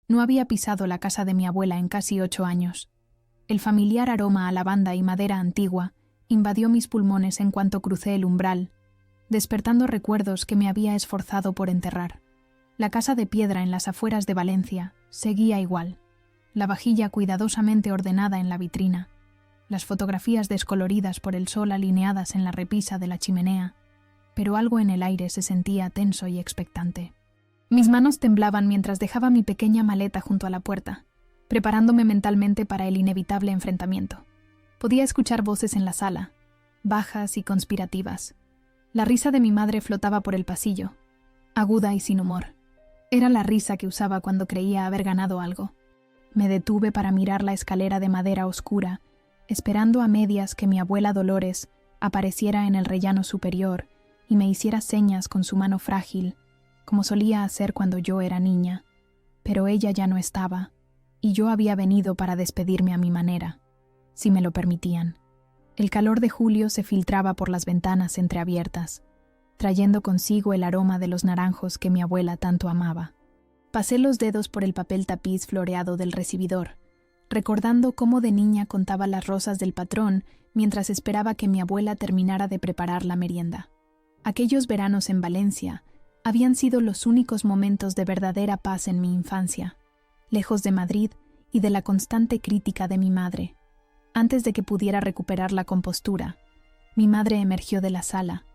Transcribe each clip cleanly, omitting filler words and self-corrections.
No había pisado la casa de mi abuela en casi 8 años. El familiar aroma a lavanda y madera antigua invadió mis pulmones en cuanto crucé el umbral, despertando recuerdos que me había esforzado por enterrar. La casa de piedra en las afueras de Valencia seguía igual, la vajilla cuidadosamente ordenada en la vitrina, las fotografías descoloridas por el sol alineadas en la repisa de la chimenea, pero algo en el aire se sentía tenso y expectante. Mis manos temblaban mientras dejaba mi pequeña maleta junto a la puerta, preparándome mentalmente para el inevitable enfrentamiento. Podía escuchar voces en la sala, bajas y conspirativas. La risa de mi madre flotaba por el pasillo, aguda y sin humor. Era la risa que usaba cuando creía haber ganado algo. Me detuve para mirar la escalera de madera oscura, esperando a medias que mi abuela Dolores apareciera en el rellano superior y me hiciera señas con su mano frágil, como solía hacer cuando yo era niña. Pero ella ya no estaba, y yo había venido para despedirme a mi manera, si me lo permitían. El calor de julio se filtraba por las ventanas entreabiertas, trayendo consigo el aroma de los naranjos que mi abuela tanto amaba. Pasé los dedos por el papel tapiz floreado del recibidor, recordando cómo de niña contaba las rosas del patrón mientras esperaba que mi abuela terminara de preparar la merienda. Aquellos veranos en Valencia habían sido los únicos momentos de verdadera paz en mi infancia, lejos de Madrid y de la constante crítica de mi madre. Antes de que pudiera recuperar la compostura, mi madre emergió de la sala,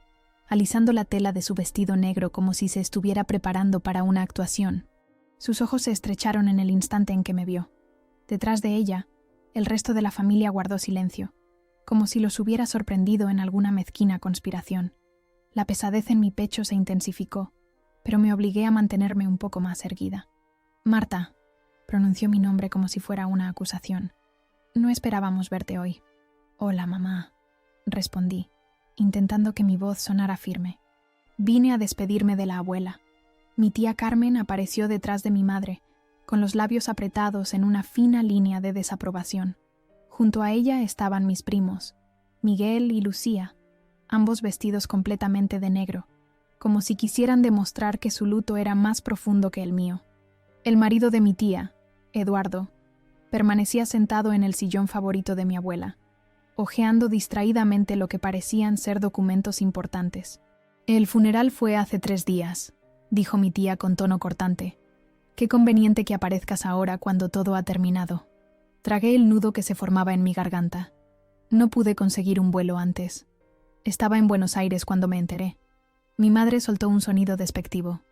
alisando la tela de su vestido negro como si se estuviera preparando para una actuación. Sus ojos se estrecharon en el instante en que me vio. Detrás de ella, el resto de la familia guardó silencio, como si los hubiera sorprendido en alguna mezquina conspiración. La pesadez en mi pecho se intensificó, pero me obligué a mantenerme un poco más erguida. «Marta», pronunció mi nombre como si fuera una acusación. «No esperábamos verte hoy». «Hola, mamá», respondí, intentando que mi voz sonara firme. Vine a despedirme de la abuela. Mi tía Carmen apareció detrás de mi madre, con los labios apretados en una fina línea de desaprobación. Junto a ella estaban mis primos, Miguel y Lucía, ambos vestidos completamente de negro, como si quisieran demostrar que su luto era más profundo que el mío. El marido de mi tía, Eduardo, permanecía sentado en el sillón favorito de mi abuela, hojeando distraídamente lo que parecían ser documentos importantes. «El funeral fue hace 3 días», dijo mi tía con tono cortante. «Qué conveniente que aparezcas ahora cuando todo ha terminado». Tragué el nudo que se formaba en mi garganta. No pude conseguir un vuelo antes. Estaba en Buenos Aires cuando me enteré. Mi madre soltó un sonido despectivo.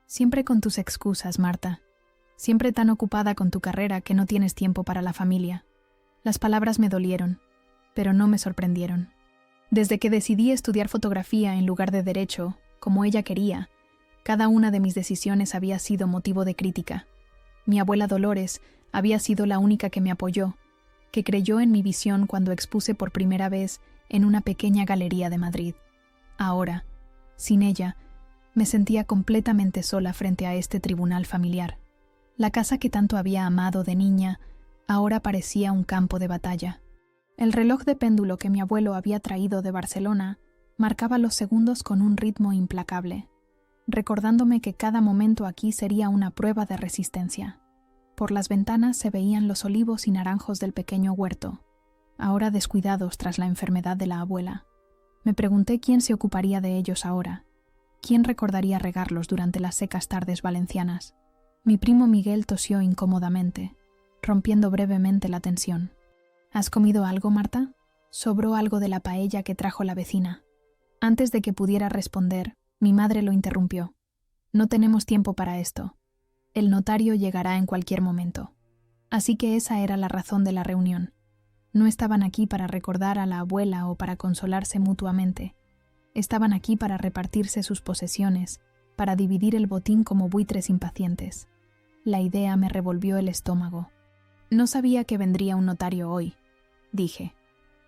«Siempre con tus excusas, Marta. Siempre tan ocupada con tu carrera que no tienes tiempo para la familia». Las palabras me dolieron, pero no me sorprendieron. Desde que decidí estudiar fotografía en lugar de derecho, como ella quería, cada una de mis decisiones había sido motivo de crítica. Mi abuela Dolores había sido la única que me apoyó, que creyó en mi visión cuando expuse por primera vez en una pequeña galería de Madrid. Ahora, sin ella, me sentía completamente sola frente a este tribunal familiar. La casa que tanto había amado de niña ahora parecía un campo de batalla. El reloj de péndulo que mi abuelo había traído de Barcelona marcaba los segundos con un ritmo implacable, recordándome que cada momento aquí sería una prueba de resistencia. Por las ventanas se veían los olivos y naranjos del pequeño huerto, ahora descuidados tras la enfermedad de la abuela. Me pregunté quién se ocuparía de ellos ahora, quién recordaría regarlos durante las secas tardes valencianas. Mi primo Miguel tosió incómodamente, rompiendo brevemente la tensión. «¿Has comido algo, Marta?» «Sobró algo de la paella que trajo la vecina». Antes de que pudiera responder, mi madre lo interrumpió. «No tenemos tiempo para esto. El notario llegará en cualquier momento». Así que esa era la razón de la reunión. No estaban aquí para recordar a la abuela o para consolarse mutuamente. Estaban aquí para repartirse sus posesiones, para dividir el botín como buitres impacientes. La idea me revolvió el estómago. «No sabía que vendría un notario hoy», dije,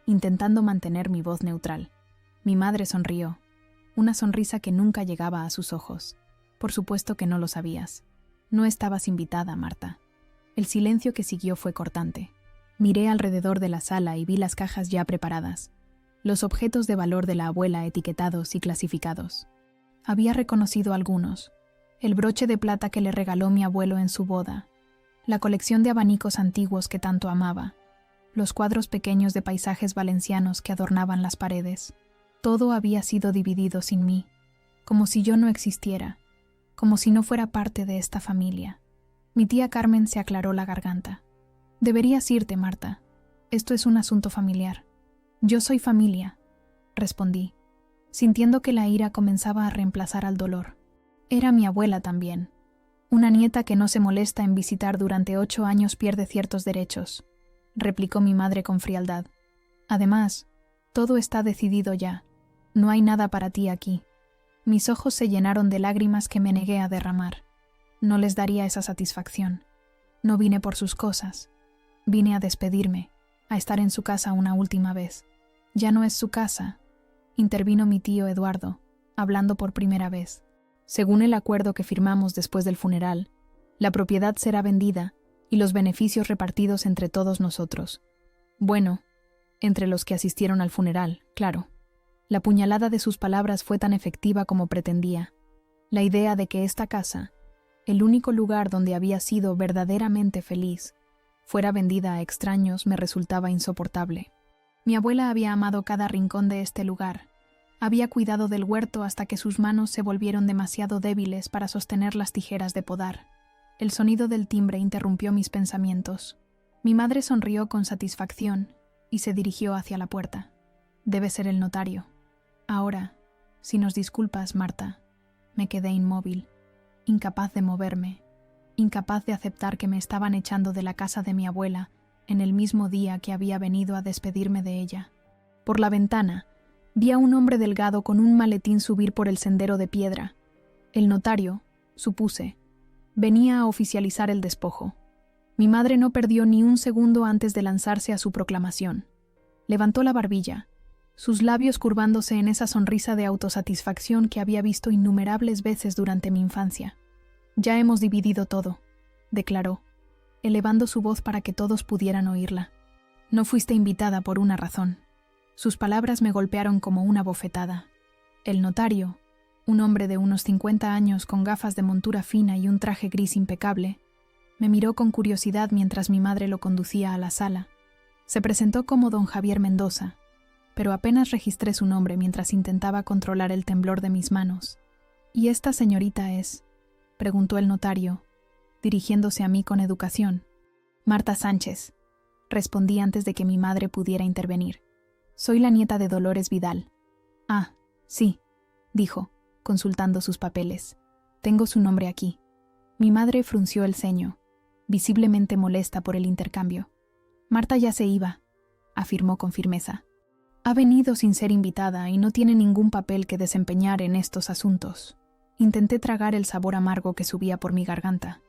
intentando mantener mi voz neutral. Mi madre sonrió, una sonrisa que nunca llegaba a sus ojos. «Por supuesto que no lo sabías. No estabas invitada, Marta». El silencio que siguió fue cortante. Miré alrededor de la sala y vi las cajas ya preparadas, los objetos de valor de la abuela etiquetados y clasificados. Había reconocido algunos: el broche de plata que le regaló mi abuelo en su boda, la colección de abanicos antiguos que tanto amaba, los cuadros pequeños de paisajes valencianos que adornaban las paredes. Todo había sido dividido sin mí, como si yo no existiera, como si no fuera parte de esta familia. Mi tía Carmen se aclaró la garganta. Deberías irte, Marta. Esto es un asunto familiar. Yo soy familia, respondí, sintiendo que la ira comenzaba a reemplazar al dolor. Era mi abuela también. Una nieta que no se molesta en visitar durante 8 años pierde ciertos derechos, replicó mi madre con frialdad. Además, todo está decidido ya. No hay nada para ti aquí. Mis ojos se llenaron de lágrimas que me negué a derramar. No les daría esa satisfacción. No vine por sus cosas. Vine a despedirme, a estar en su casa una última vez. Ya no es su casa, intervino mi tío Eduardo, hablando por primera vez. Según el acuerdo que firmamos después del funeral, la propiedad será vendida y los beneficios repartidos entre todos nosotros. Bueno, entre los que asistieron al funeral, claro. La puñalada de sus palabras fue tan efectiva como pretendía. La idea de que esta casa, el único lugar donde había sido verdaderamente feliz, fuera vendida a extraños me resultaba insoportable. Mi abuela había amado cada rincón de este lugar. Había cuidado del huerto hasta que sus manos se volvieron demasiado débiles para sostener las tijeras de podar. El sonido del timbre interrumpió mis pensamientos. Mi madre sonrió con satisfacción y se dirigió hacia la puerta. Debe ser el notario. Ahora, si nos disculpas, Marta, me quedé inmóvil, incapaz de moverme, incapaz de aceptar que me estaban echando de la casa de mi abuela en el mismo día que había venido a despedirme de ella. Por la ventana, vi a un hombre delgado con un maletín subir por el sendero de piedra. El notario, supuse, venía a oficializar el despojo. Mi madre no perdió ni un segundo antes de lanzarse a su proclamación. Levantó la barbilla, sus labios curvándose en esa sonrisa de autosatisfacción que había visto innumerables veces durante mi infancia. «Ya hemos dividido todo», declaró, elevando su voz para que todos pudieran oírla. «No fuiste invitada por una razón». Sus palabras me golpearon como una bofetada. El notario, un hombre de unos 50 años con gafas de montura fina y un traje gris impecable, me miró con curiosidad mientras mi madre lo conducía a la sala. Se presentó como don Javier Mendoza, pero apenas registré su nombre mientras intentaba controlar el temblor de mis manos. «¿Y esta señorita es?», preguntó el notario, dirigiéndose a mí con educación. «Marta Sánchez», respondí antes de que mi madre pudiera intervenir. «Soy la nieta de Dolores Vidal». «Ah, sí», dijo, consultando sus papeles. «Tengo su nombre aquí». Mi madre frunció el ceño, visiblemente molesta por el intercambio. «Marta ya se iba», afirmó con firmeza. «Ha venido sin ser invitada y no tiene ningún papel que desempeñar en estos asuntos». Intenté tragar el sabor amargo que subía por mi garganta,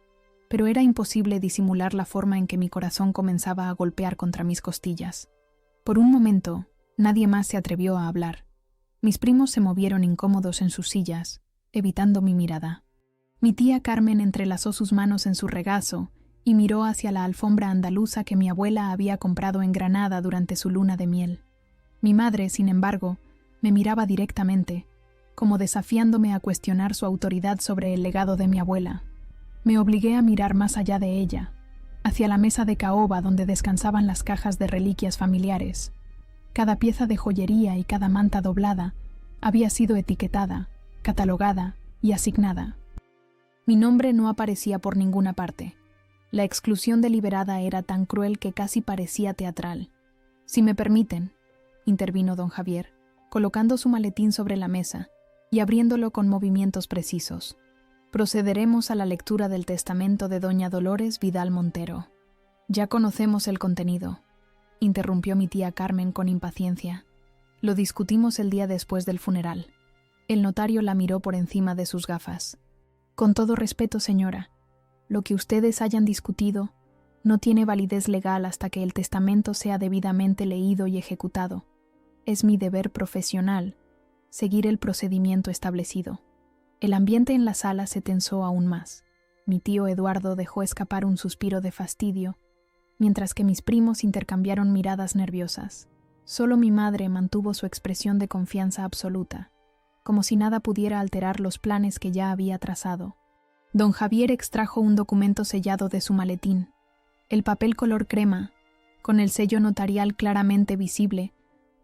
pero era imposible disimular la forma en que mi corazón comenzaba a golpear contra mis costillas. Por un momento, nadie más se atrevió a hablar. Mis primos se movieron incómodos en sus sillas, evitando mi mirada. Mi tía Carmen entrelazó sus manos en su regazo y miró hacia la alfombra andaluza que mi abuela había comprado en Granada durante su luna de miel. Mi madre, sin embargo, me miraba directamente, como desafiándome a cuestionar su autoridad sobre el legado de mi abuela. Me obligué a mirar más allá de ella, hacia la mesa de caoba donde descansaban las cajas de reliquias familiares. Cada pieza de joyería y cada manta doblada había sido etiquetada, catalogada y asignada. Mi nombre no aparecía por ninguna parte. La exclusión deliberada era tan cruel que casi parecía teatral. «Si me permiten», intervino don Javier, colocando su maletín sobre la mesa y abriéndolo con movimientos precisos. «Procederemos a la lectura del testamento de doña Dolores Vidal Montero». «Ya conocemos el contenido», interrumpió mi tía Carmen con impaciencia. «Lo discutimos el día después del funeral». El notario la miró por encima de sus gafas. «Con todo respeto, señora, lo que ustedes hayan discutido no tiene validez legal hasta que el testamento sea debidamente leído y ejecutado. Es mi deber profesional seguir el procedimiento establecido». El ambiente en la sala se tensó aún más. Mi tío Eduardo dejó escapar un suspiro de fastidio, mientras que mis primos intercambiaron miradas nerviosas. Solo mi madre mantuvo su expresión de confianza absoluta, como si nada pudiera alterar los planes que ya había trazado. Don Javier extrajo un documento sellado de su maletín. El papel color crema, con el sello notarial claramente visible,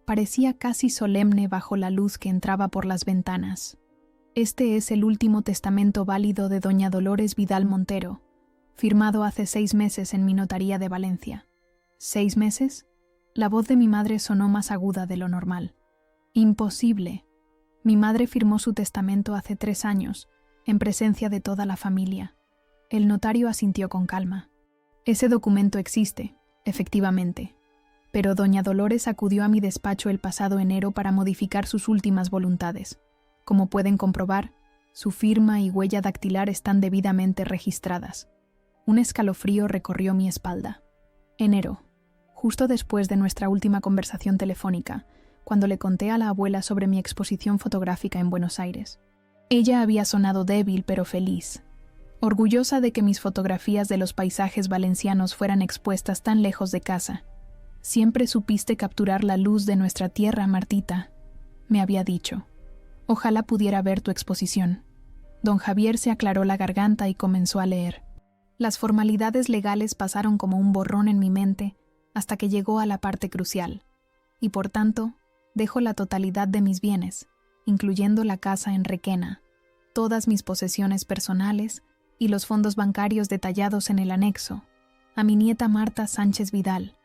parecía casi solemne bajo la luz que entraba por las ventanas. Este es el último testamento válido de doña Dolores Vidal Montero, firmado hace 6 meses en mi notaría de Valencia. ¿6 meses? La voz de mi madre sonó más aguda de lo normal. Imposible. Mi madre firmó su testamento hace 3 años, en presencia de toda la familia. El notario asintió con calma. Ese documento existe, efectivamente, pero doña Dolores acudió a mi despacho el pasado enero para modificar sus últimas voluntades. Como pueden comprobar, su firma y huella dactilar están debidamente registradas. Un escalofrío recorrió mi espalda. Enero, justo después de nuestra última conversación telefónica, cuando le conté a la abuela sobre mi exposición fotográfica en Buenos Aires. Ella había sonado débil pero feliz, orgullosa de que mis fotografías de los paisajes valencianos fueran expuestas tan lejos de casa. Siempre supiste capturar la luz de nuestra tierra, Martita, me había dicho. Ojalá pudiera ver tu exposición. Don Javier se aclaró la garganta y comenzó a leer. Las formalidades legales pasaron como un borrón en mi mente hasta que llegó a la parte crucial, y por tanto, dejo la totalidad de mis bienes, incluyendo la casa en Requena, todas mis posesiones personales y los fondos bancarios detallados en el anexo, a mi nieta Marta Sánchez Vidal,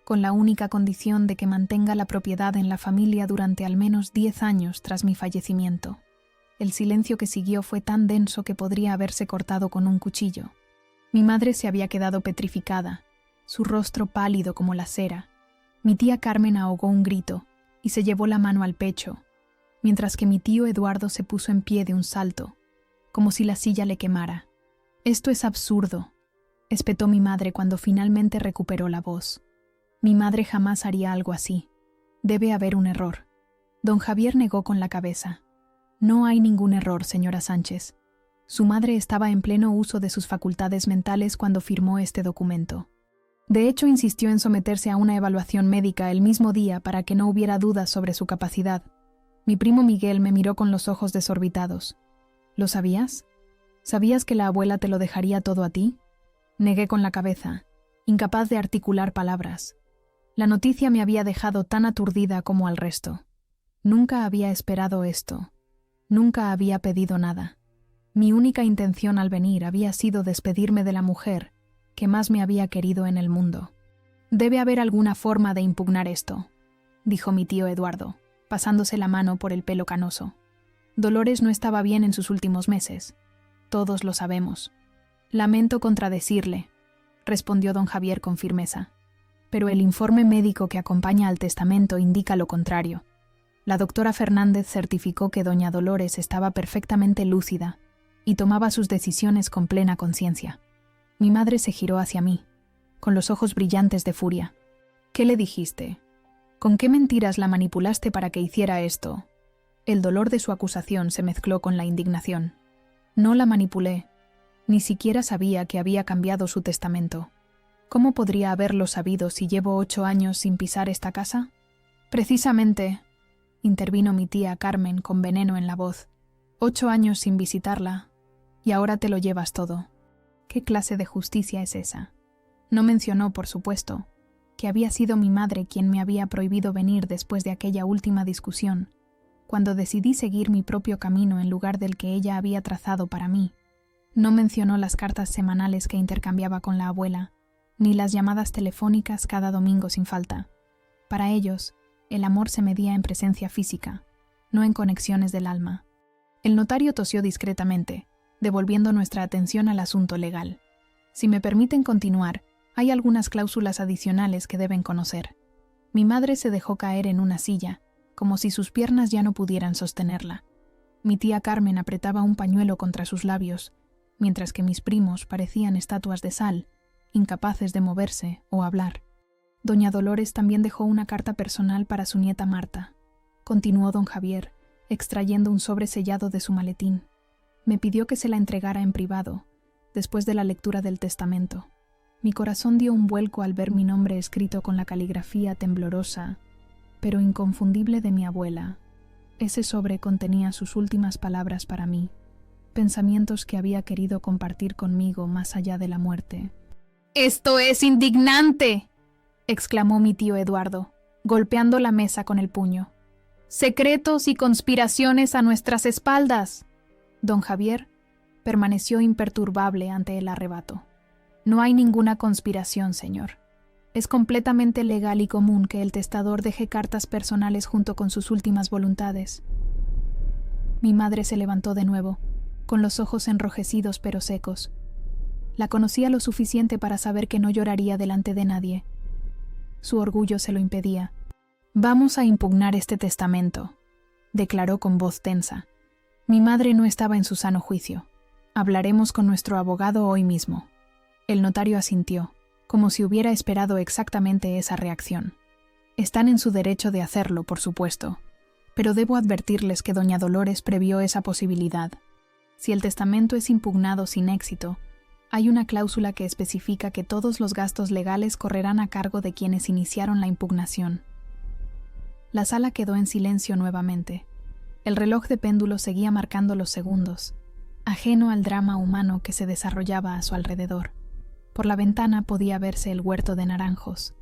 con la única condición de que mantenga la propiedad en la familia durante al menos 10 años tras mi fallecimiento. El silencio que siguió fue tan denso que podría haberse cortado con un cuchillo. Mi madre se había quedado petrificada, su rostro pálido como la cera. Mi tía Carmen ahogó un grito y se llevó la mano al pecho, mientras que mi tío Eduardo se puso en pie de un salto, como si la silla le quemara. «Esto es absurdo», espetó mi madre cuando finalmente recuperó la voz. Mi madre jamás haría algo así. Debe haber un error. Don Javier negó con la cabeza. No hay ningún error, señora Sánchez. Su madre estaba en pleno uso de sus facultades mentales cuando firmó este documento. De hecho, insistió en someterse a una evaluación médica el mismo día para que no hubiera dudas sobre su capacidad. Mi primo Miguel me miró con los ojos desorbitados. ¿Lo sabías? ¿Sabías que la abuela te lo dejaría todo a ti? Negué con la cabeza, incapaz de articular palabras. La noticia me había dejado tan aturdida como al resto. Nunca había esperado esto. Nunca había pedido nada. Mi única intención al venir había sido despedirme de la mujer que más me había querido en el mundo. «Debe haber alguna forma de impugnar esto», dijo mi tío Eduardo, pasándose la mano por el pelo canoso. Dolores no estaba bien en sus últimos meses. Todos lo sabemos. «Lamento contradecirle», respondió don Javier con firmeza. «Pero el informe médico que acompaña al testamento indica lo contrario. La doctora Fernández certificó que doña Dolores estaba perfectamente lúcida y tomaba sus decisiones con plena conciencia». Mi madre se giró hacia mí, con los ojos brillantes de furia. «¿Qué le dijiste? ¿Con qué mentiras la manipulaste para que hiciera esto?» El dolor de su acusación se mezcló con la indignación. «No la manipulé. Ni siquiera sabía que había cambiado su testamento. ¿Cómo podría haberlo sabido si llevo 8 años sin pisar esta casa?» «Precisamente», intervino mi tía Carmen con veneno en la voz. 8 años sin visitarla, y ahora te lo llevas todo. ¿Qué clase de justicia es esa? No mencionó, por supuesto, que había sido mi madre quien me había prohibido venir después de aquella última discusión, cuando decidí seguir mi propio camino en lugar del que ella había trazado para mí. No mencionó las cartas semanales que intercambiaba con la abuela, ni las llamadas telefónicas cada domingo sin falta. Para ellos, el amor se medía en presencia física, no en conexiones del alma. El notario tosió discretamente, devolviendo nuestra atención al asunto legal. Si me permiten continuar, hay algunas cláusulas adicionales que deben conocer. Mi madre se dejó caer en una silla, como si sus piernas ya no pudieran sostenerla. Mi tía Carmen apretaba un pañuelo contra sus labios, mientras que mis primos parecían estatuas de sal, incapaces de moverse o hablar. Doña Dolores también dejó una carta personal para su nieta Marta. Continuó don Javier, extrayendo un sobre sellado de su maletín. Me pidió que se la entregara en privado, después de la lectura del testamento. Mi corazón dio un vuelco al ver mi nombre escrito con la caligrafía temblorosa, pero inconfundible de mi abuela. Ese sobre contenía sus últimas palabras para mí. pensamientos que había querido compartir conmigo más allá de la muerte. «¡Esto es indignante!», exclamó mi tío Eduardo, golpeando la mesa con el puño. «¡Secretos y conspiraciones a nuestras espaldas!». Don Javier permaneció imperturbable ante el arrebato. «No hay ninguna conspiración, señor. Es completamente legal y común que el testador deje cartas personales junto con sus últimas voluntades». Mi madre se levantó de nuevo, con los ojos enrojecidos pero secos. La conocía lo suficiente para saber que no lloraría delante de nadie. Su orgullo se lo impedía. «Vamos a impugnar este testamento», declaró con voz tensa. Mi madre no estaba en su sano juicio. «Hablaremos con nuestro abogado hoy mismo». El notario asintió, como si hubiera esperado exactamente esa reacción. «Están en su derecho de hacerlo, por supuesto, pero debo advertirles que doña Dolores previó esa posibilidad. Si el testamento es impugnado sin éxito, hay una cláusula que especifica que todos los gastos legales correrán a cargo de quienes iniciaron la impugnación». La sala quedó en silencio nuevamente. El reloj de péndulo seguía marcando los segundos, ajeno al drama humano que se desarrollaba a su alrededor. Por la ventana podía verse el huerto de naranjos,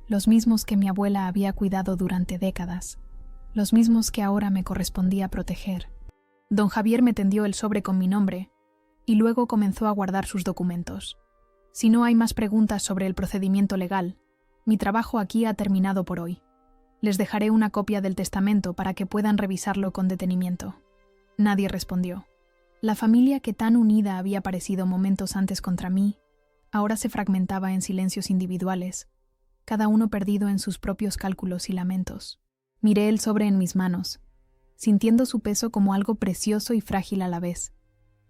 los mismos que mi abuela había cuidado durante décadas, los mismos que ahora me correspondía proteger. Don Javier me tendió el sobre con mi nombre y luego comenzó a guardar sus documentos. «Si no hay más preguntas sobre el procedimiento legal, mi trabajo aquí ha terminado por hoy. Les dejaré una copia del testamento para que puedan revisarlo con detenimiento». Nadie respondió. La familia que tan unida había parecido momentos antes contra mí, ahora se fragmentaba en silencios individuales, cada uno perdido en sus propios cálculos y lamentos. Miré el sobre en mis manos, sintiendo su peso como algo precioso y frágil a la vez.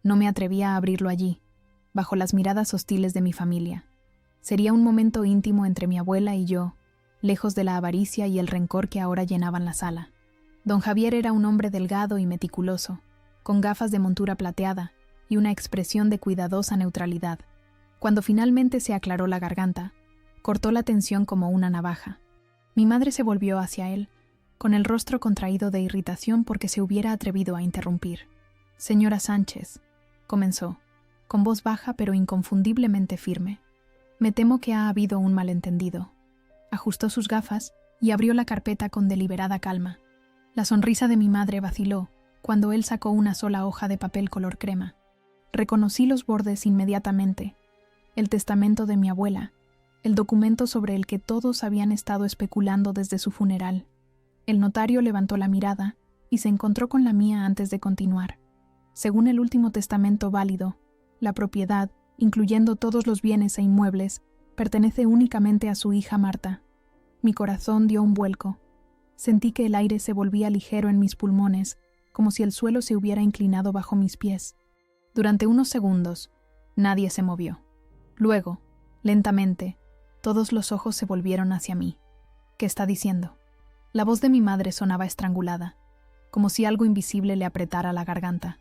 No me atrevía a abrirlo allí, bajo las miradas hostiles de mi familia. Sería un momento íntimo entre mi abuela y yo, lejos de la avaricia y el rencor que ahora llenaban la sala. Don Javier era un hombre delgado y meticuloso, con gafas de montura plateada y una expresión de cuidadosa neutralidad. Cuando finalmente se aclaró la garganta, cortó la tensión como una navaja. Mi madre se volvió hacia él, con el rostro contraído de irritación porque se hubiera atrevido a interrumpir. «Señora Sánchez», comenzó, con voz baja pero inconfundiblemente firme, «me temo que ha habido un malentendido». Ajustó sus gafas y abrió la carpeta con deliberada calma. La sonrisa de mi madre vaciló cuando él sacó una sola hoja de papel color crema. Reconocí los bordes inmediatamente. El testamento de mi abuela, el documento sobre el que todos habían estado especulando desde su funeral. El notario levantó la mirada y se encontró con la mía antes de continuar. Según el último testamento válido, la propiedad, incluyendo todos los bienes e inmuebles, pertenece únicamente a su hija Marta. Mi corazón dio un vuelco. Sentí que el aire se volvía ligero en mis pulmones, como si el suelo se hubiera inclinado bajo mis pies. Durante unos segundos, nadie se movió. Luego, lentamente, todos los ojos se volvieron hacia mí. «¿Qué está diciendo?». La voz de mi madre sonaba estrangulada, como si algo invisible le apretara la garganta.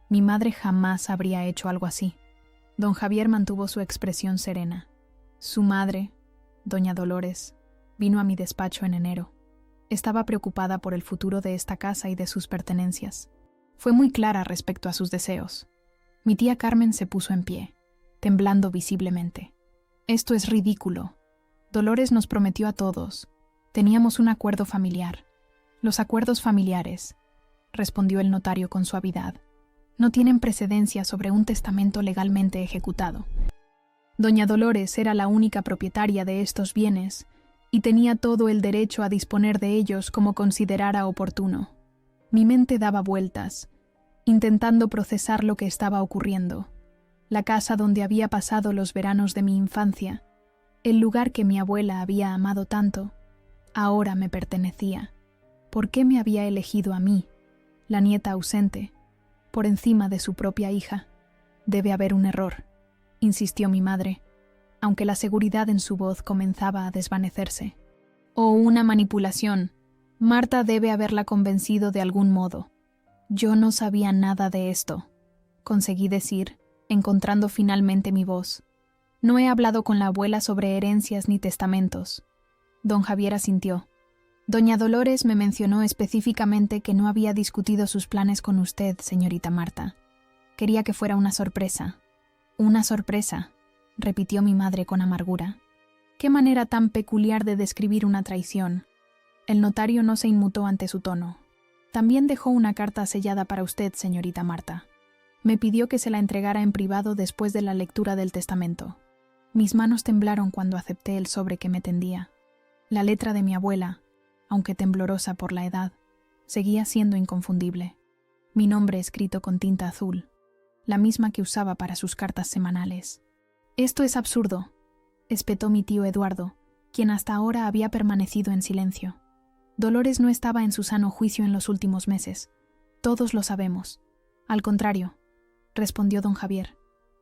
Mi madre jamás habría hecho algo así. Don Javier mantuvo su expresión serena. Su madre, doña Dolores, vino a mi despacho en enero. Estaba preocupada por el futuro de esta casa y de sus pertenencias. Fue muy clara respecto a sus deseos. Mi tía Carmen se puso en pie, temblando visiblemente. «Esto es ridículo. Dolores nos prometió a todos. Teníamos un acuerdo familiar». «Los acuerdos familiares», respondió el notario con suavidad, «no tienen precedencia sobre un testamento legalmente ejecutado. Doña Dolores era la única propietaria de estos bienes y tenía todo el derecho a disponer de ellos como considerara oportuno. Mi mente daba vueltas, intentando procesar lo que estaba ocurriendo. La casa donde había pasado los veranos de mi infancia, el lugar que mi abuela había amado tanto, ahora me pertenecía. ¿Por qué me había elegido a mí, la nieta ausente, por encima de su propia hija? Debe haber un error», insistió mi madre, aunque la seguridad en su voz comenzaba a desvanecerse. «O una manipulación. Marta debe haberla convencido de algún modo. Yo no sabía nada de esto», conseguí decir, encontrando finalmente mi voz. «No he hablado con la abuela sobre herencias ni testamentos». Don Javier asintió. «Doña Dolores me mencionó específicamente que no había discutido sus planes con usted, señorita Marta. Quería que fuera una sorpresa. Una sorpresa, repitió mi madre con amargura. Qué manera tan peculiar de describir una traición. El notario no se inmutó ante su tono. También dejó una carta sellada para usted, señorita Marta. Me pidió que se la entregara en privado después de la lectura del testamento. Mis manos temblaron cuando acepté el sobre que me tendía. La letra de mi abuela, aunque temblorosa por la edad, seguía siendo inconfundible. Mi nombre escrito con tinta azul, la misma que usaba para sus cartas semanales. «Esto es absurdo», espetó mi tío Eduardo, quien hasta ahora había permanecido en silencio. Dolores no estaba en su sano juicio en los últimos meses. Todos lo sabemos. Al contrario, respondió don Javier.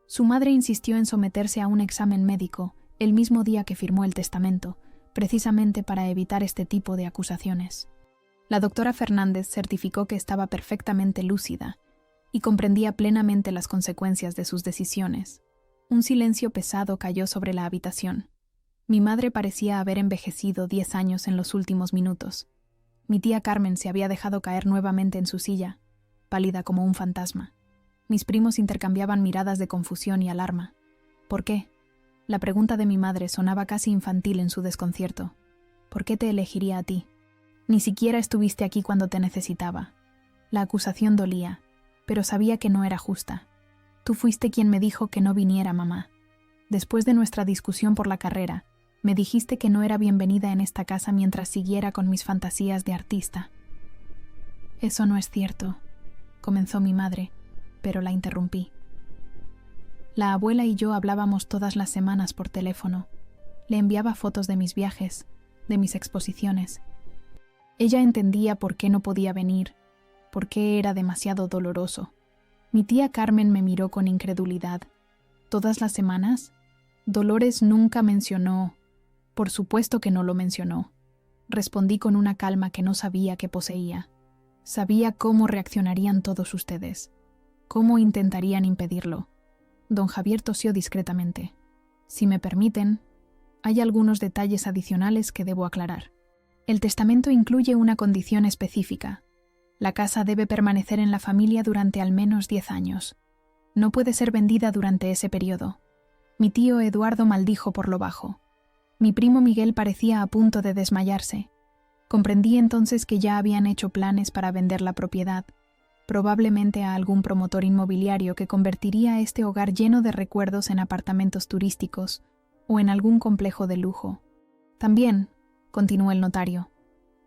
Su madre insistió en someterse a un examen médico el mismo día que firmó el testamento, precisamente para evitar este tipo de acusaciones. La doctora Fernández certificó que estaba perfectamente lúcida y comprendía plenamente las consecuencias de sus decisiones. Un silencio pesado cayó sobre la habitación. Mi madre parecía haber envejecido 10 años en los últimos minutos. Mi tía Carmen se había dejado caer nuevamente en su silla, pálida como un fantasma. Mis primos intercambiaban miradas de confusión y alarma. ¿Por qué? La pregunta de mi madre sonaba casi infantil en su desconcierto. ¿Por qué te elegiría a ti? Ni siquiera estuviste aquí cuando te necesitaba. La acusación dolía, pero sabía que no era justa. Tú fuiste quien me dijo que no viniera, mamá. Después de nuestra discusión por la carrera, me dijiste que no era bienvenida en esta casa mientras siguiera con mis fantasías de artista. Eso no es cierto, comenzó mi madre, pero la interrumpí. La abuela y yo hablábamos todas las semanas por teléfono. Le enviaba fotos de mis viajes, de mis exposiciones. Ella entendía por qué no podía venir, por qué era demasiado doloroso. Mi tía Carmen me miró con incredulidad. ¿Todas las semanas? Dolores nunca mencionó. Por supuesto que no lo mencionó. Respondí con una calma que no sabía que poseía. Sabía cómo reaccionarían todos ustedes. ¿Cómo intentarían impedirlo? Don Javier tosió discretamente. Si me permiten, hay algunos detalles adicionales que debo aclarar. El testamento incluye una condición específica. La casa debe permanecer en la familia durante al menos 10 años. No puede ser vendida durante ese periodo. Mi tío Eduardo maldijo por lo bajo. Mi primo Miguel parecía a punto de desmayarse. Comprendí entonces que ya habían hecho planes para vender la propiedad, probablemente a algún promotor inmobiliario que convertiría este hogar lleno de recuerdos en apartamentos turísticos o en algún complejo de lujo. También, continuó el notario,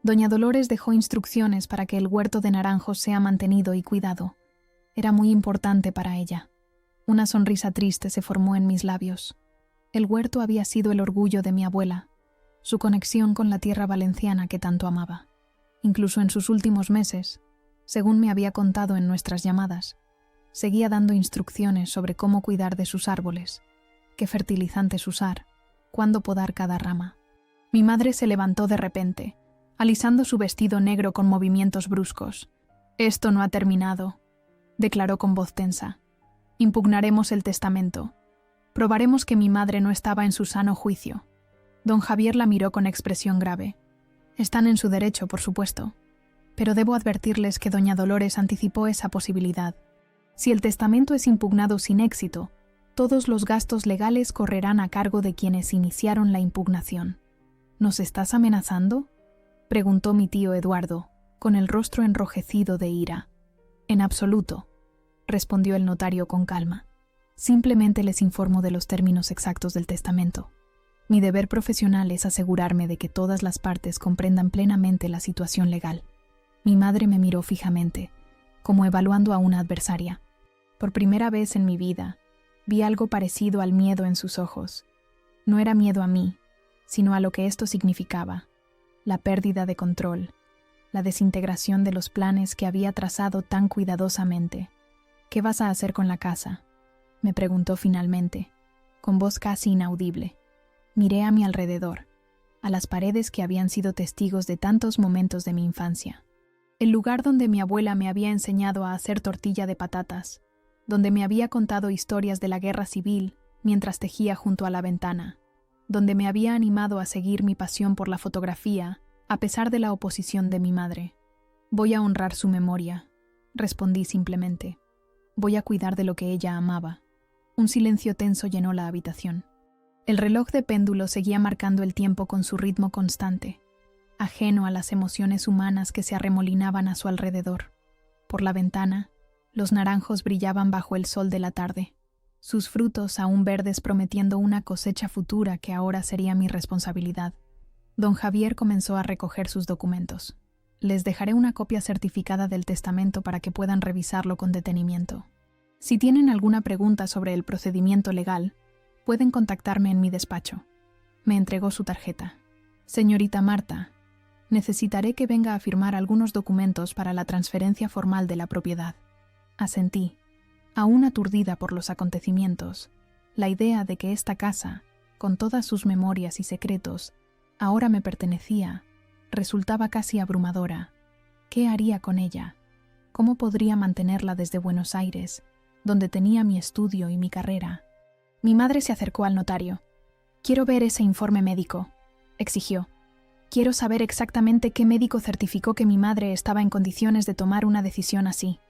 doña Dolores dejó instrucciones para que el huerto de naranjos sea mantenido y cuidado. Era muy importante para ella. Una sonrisa triste se formó en mis labios. El huerto había sido el orgullo de mi abuela, su conexión con la tierra valenciana que tanto amaba. Incluso en sus últimos meses, según me había contado en nuestras llamadas, seguía dando instrucciones sobre cómo cuidar de sus árboles, qué fertilizantes usar, cuándo podar cada rama. Mi madre se levantó de repente, alisando su vestido negro con movimientos bruscos. «Esto no ha terminado», declaró con voz tensa. «Impugnaremos el testamento. Probaremos que mi madre no estaba en su sano juicio». Don Javier la miró con expresión grave. «Están en su derecho, por supuesto. Pero debo advertirles que doña Dolores anticipó esa posibilidad. Si el testamento es impugnado sin éxito, todos los gastos legales correrán a cargo de quienes iniciaron la impugnación». «¿Nos estás amenazando?», preguntó mi tío Eduardo, con el rostro enrojecido de ira. «En absoluto», respondió el notario con calma. «Simplemente les informo de los términos exactos del testamento. Mi deber profesional es asegurarme de que todas las partes comprendan plenamente la situación legal». Mi madre me miró fijamente, como evaluando a una adversaria. Por primera vez en mi vida, vi algo parecido al miedo en sus ojos. No era miedo a mí, sino a lo que esto significaba: la pérdida de control, la desintegración de los planes que había trazado tan cuidadosamente. «¿Qué vas a hacer con la casa?», me preguntó finalmente, con voz casi inaudible. Miré a mi alrededor, a las paredes que habían sido testigos de tantos momentos de mi infancia. El lugar donde mi abuela me había enseñado a hacer tortilla de patatas, donde me había contado historias de la guerra civil mientras tejía junto a la ventana, donde me había animado a seguir mi pasión por la fotografía, a pesar de la oposición de mi madre. «Voy a honrar su memoria», respondí simplemente. Voy a cuidar de lo que ella amaba. Un silencio tenso llenó la habitación. El reloj de péndulo seguía marcando el tiempo con su ritmo constante, ajeno a las emociones humanas que se arremolinaban a su alrededor. Por la ventana, los naranjos brillaban bajo el sol de la tarde, sus frutos aún verdes prometiendo una cosecha futura que ahora sería mi responsabilidad. Don Javier comenzó a recoger sus documentos. Les dejaré una copia certificada del testamento para que puedan revisarlo con detenimiento. Si tienen alguna pregunta sobre el procedimiento legal, pueden contactarme en mi despacho. Me entregó su tarjeta. Señorita Marta, necesitaré que venga a firmar algunos documentos para la transferencia formal de la propiedad. Asentí, aún aturdida por los acontecimientos. La idea de que esta casa, con todas sus memorias y secretos, ahora me pertenecía, resultaba casi abrumadora. ¿Qué haría con ella? ¿Cómo podría mantenerla desde Buenos Aires, donde tenía mi estudio y mi carrera? Mi madre se acercó al notario. «Quiero ver ese informe médico», exigió. «Quiero saber exactamente qué médico certificó que mi madre estaba en condiciones de tomar una decisión así.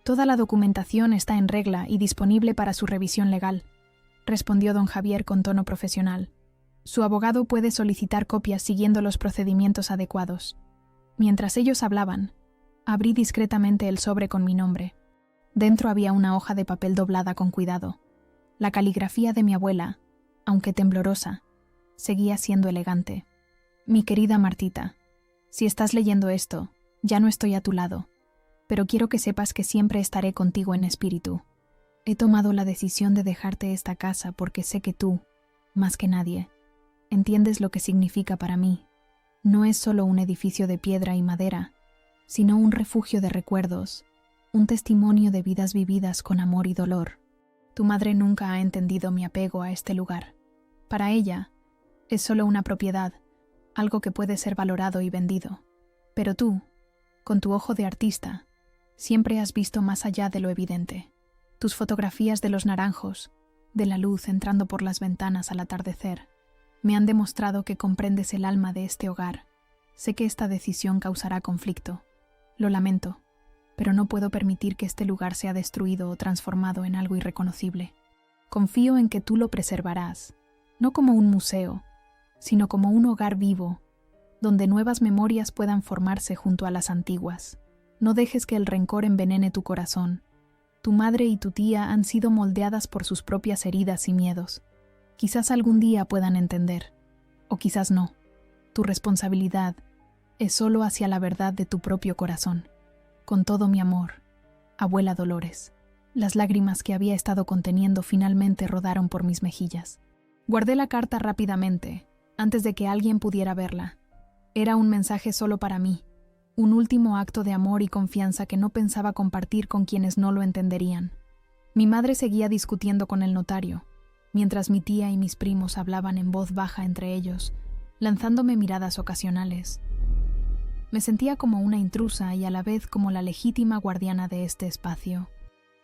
Toda la documentación está en regla y disponible para su revisión legal», respondió don Javier con tono profesional. «Su abogado puede solicitar copias siguiendo los procedimientos adecuados». Mientras ellos hablaban, abrí discretamente el sobre con mi nombre. Dentro había una hoja de papel doblada con cuidado. La caligrafía de mi abuela, aunque temblorosa, seguía siendo elegante. «Mi querida Martita, si estás leyendo esto, ya no estoy a tu lado, pero quiero que sepas que siempre estaré contigo en espíritu. He tomado la decisión de dejarte esta casa porque sé que tú, más que nadie, entiendes lo que significa para mí. No es solo un edificio de piedra y madera, sino un refugio de recuerdos, un testimonio de vidas vividas con amor y dolor. Tu madre nunca ha entendido mi apego a este lugar. Para ella, es solo una propiedad, algo que puede ser valorado y vendido. Pero tú, con tu ojo de artista, siempre has visto más allá de lo evidente. Tus fotografías de los naranjos, de la luz entrando por las ventanas al atardecer, me han demostrado que comprendes el alma de este hogar. Sé que esta decisión causará conflicto. Lo lamento, pero no puedo permitir que este lugar sea destruido o transformado en algo irreconocible. Confío en que tú lo preservarás, no como un museo, sino como un hogar vivo, donde nuevas memorias puedan formarse junto a las antiguas. No dejes que el rencor envenene tu corazón. Tu madre y tu tía han sido moldeadas por sus propias heridas y miedos. Quizás algún día puedan entender, o quizás no. Tu responsabilidad es solo hacia la verdad de tu propio corazón. Con todo mi amor, abuela Dolores. Las lágrimas que había estado conteniendo finalmente rodaron por mis mejillas. Guardé la carta rápidamente, antes de que alguien pudiera verla. Era un mensaje solo para mí, un último acto de amor y confianza que no pensaba compartir con quienes no lo entenderían. Mi madre seguía discutiendo con el notario, mientras mi tía y mis primos hablaban en voz baja entre ellos, lanzándome miradas ocasionales. Me sentía como una intrusa y a la vez como la legítima guardiana de este espacio.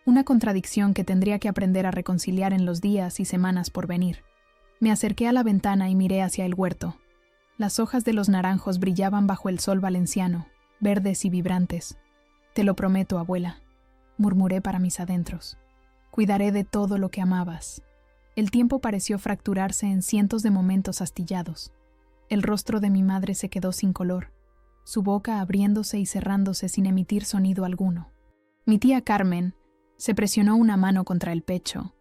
Una contradicción que tendría que aprender a reconciliar en los días y semanas por venir. Me acerqué a la ventana y miré hacia el huerto. Las hojas de los naranjos brillaban bajo el sol valenciano, verdes y vibrantes. «Te lo prometo, abuela», murmuré para mis adentros. «Cuidaré de todo lo que amabas». El tiempo pareció fracturarse en cientos de momentos astillados. El rostro de mi madre se quedó sin color, su boca abriéndose y cerrándose sin emitir sonido alguno. Mi tía Carmen se presionó una mano contra el pecho,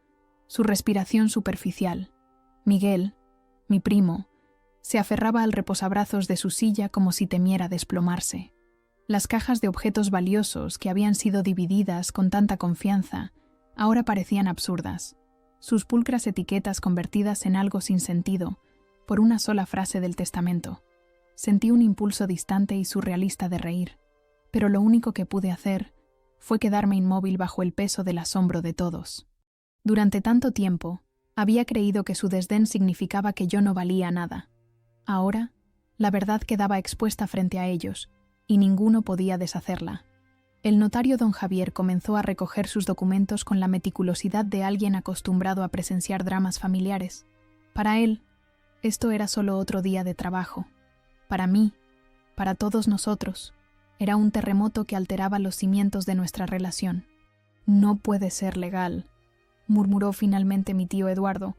su respiración superficial. Miguel, mi primo, se aferraba al reposabrazos de su silla como si temiera desplomarse. Las cajas de objetos valiosos que habían sido divididas con tanta confianza ahora parecían absurdas, sus pulcras etiquetas convertidas en algo sin sentido por una sola frase del testamento. Sentí un impulso distante y surrealista de reír, pero lo único que pude hacer fue quedarme inmóvil bajo el peso del asombro de todos. Durante tanto tiempo, había creído que su desdén significaba que yo no valía nada. Ahora, la verdad quedaba expuesta frente a ellos, y ninguno podía deshacerla. El notario don Javier comenzó a recoger sus documentos con la meticulosidad de alguien acostumbrado a presenciar dramas familiares. Para él, esto era solo otro día de trabajo. Para mí, para todos nosotros, era un terremoto que alteraba los cimientos de nuestra relación. No puede ser legal, murmuró finalmente mi tío Eduardo,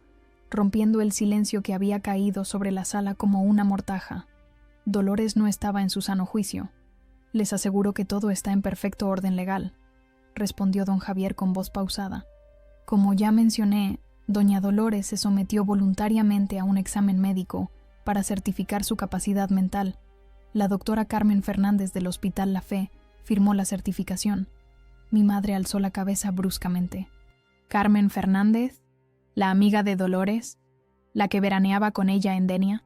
rompiendo el silencio que había caído sobre la sala como una mortaja. Dolores no estaba en su sano juicio. Les aseguro que todo está en perfecto orden legal, respondió don Javier con voz pausada. Como ya mencioné, doña Dolores se sometió voluntariamente a un examen médico para certificar su capacidad mental. La doctora Carmen Fernández del Hospital La Fe firmó la certificación. Mi madre alzó la cabeza bruscamente. ¿Carmen Fernández? ¿La amiga de Dolores? ¿La que veraneaba con ella en Denia?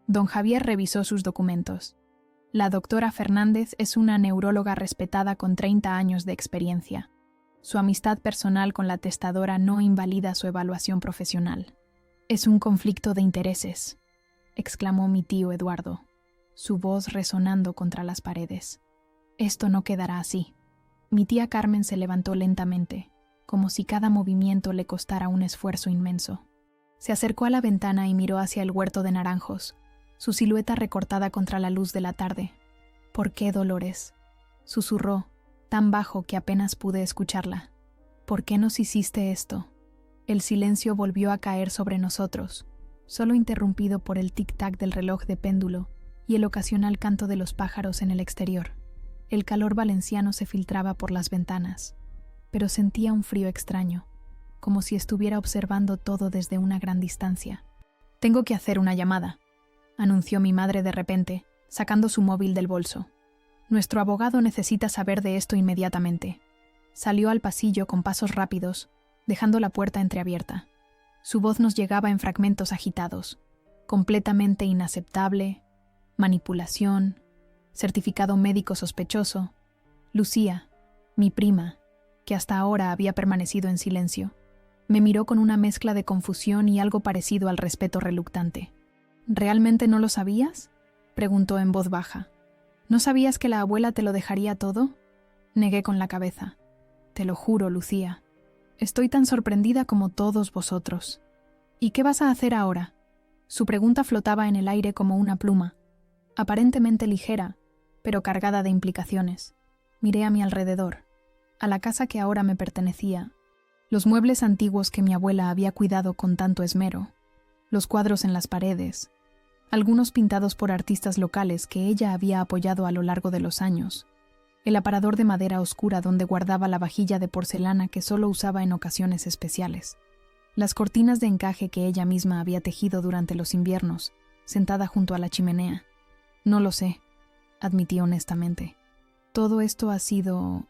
Don Javier revisó sus documentos. La doctora Fernández es una neuróloga respetada con 30 años de experiencia. Su amistad personal con la testadora no invalida su evaluación profesional. Es un conflicto de intereses, exclamó mi tío Eduardo, su voz resonando contra las paredes. Esto no quedará así. Mi tía Carmen se levantó lentamente, como si cada movimiento le costara un esfuerzo inmenso. Se acercó a la ventana y miró hacia el huerto de naranjos, su silueta recortada contra la luz de la tarde. ¿Por qué, Dolores?, susurró, tan bajo que apenas pude escucharla. ¿Por qué nos hiciste esto? El silencio volvió a caer sobre nosotros, solo interrumpido por el tic-tac del reloj de péndulo y el ocasional canto de los pájaros en el exterior. El calor valenciano se filtraba por las ventanas, pero sentía un frío extraño, como si estuviera observando todo desde una gran distancia. «Tengo que hacer una llamada», anunció mi madre de repente, sacando su móvil del bolso. «Nuestro abogado necesita saber de esto inmediatamente». Salió al pasillo con pasos rápidos, dejando la puerta entreabierta. Su voz nos llegaba en fragmentos agitados. Completamente inaceptable, manipulación, certificado médico sospechoso. Lucía, mi prima, que hasta ahora había permanecido en silencio, me miró con una mezcla de confusión y algo parecido al respeto reluctante. «¿Realmente no lo sabías?», preguntó en voz baja. «¿No sabías que la abuela te lo dejaría todo?». Negué con la cabeza. «Te lo juro, Lucía. Estoy tan sorprendida como todos vosotros». «¿Y qué vas a hacer ahora?». Su pregunta flotaba en el aire como una pluma, aparentemente ligera, pero cargada de implicaciones. Miré a mi alrededor, a la casa que ahora me pertenecía, los muebles antiguos que mi abuela había cuidado con tanto esmero, los cuadros en las paredes, algunos pintados por artistas locales que ella había apoyado a lo largo de los años, el aparador de madera oscura donde guardaba la vajilla de porcelana que solo usaba en ocasiones especiales, las cortinas de encaje que ella misma había tejido durante los inviernos, sentada junto a la chimenea. «No lo sé», admití honestamente. «Todo esto ha sido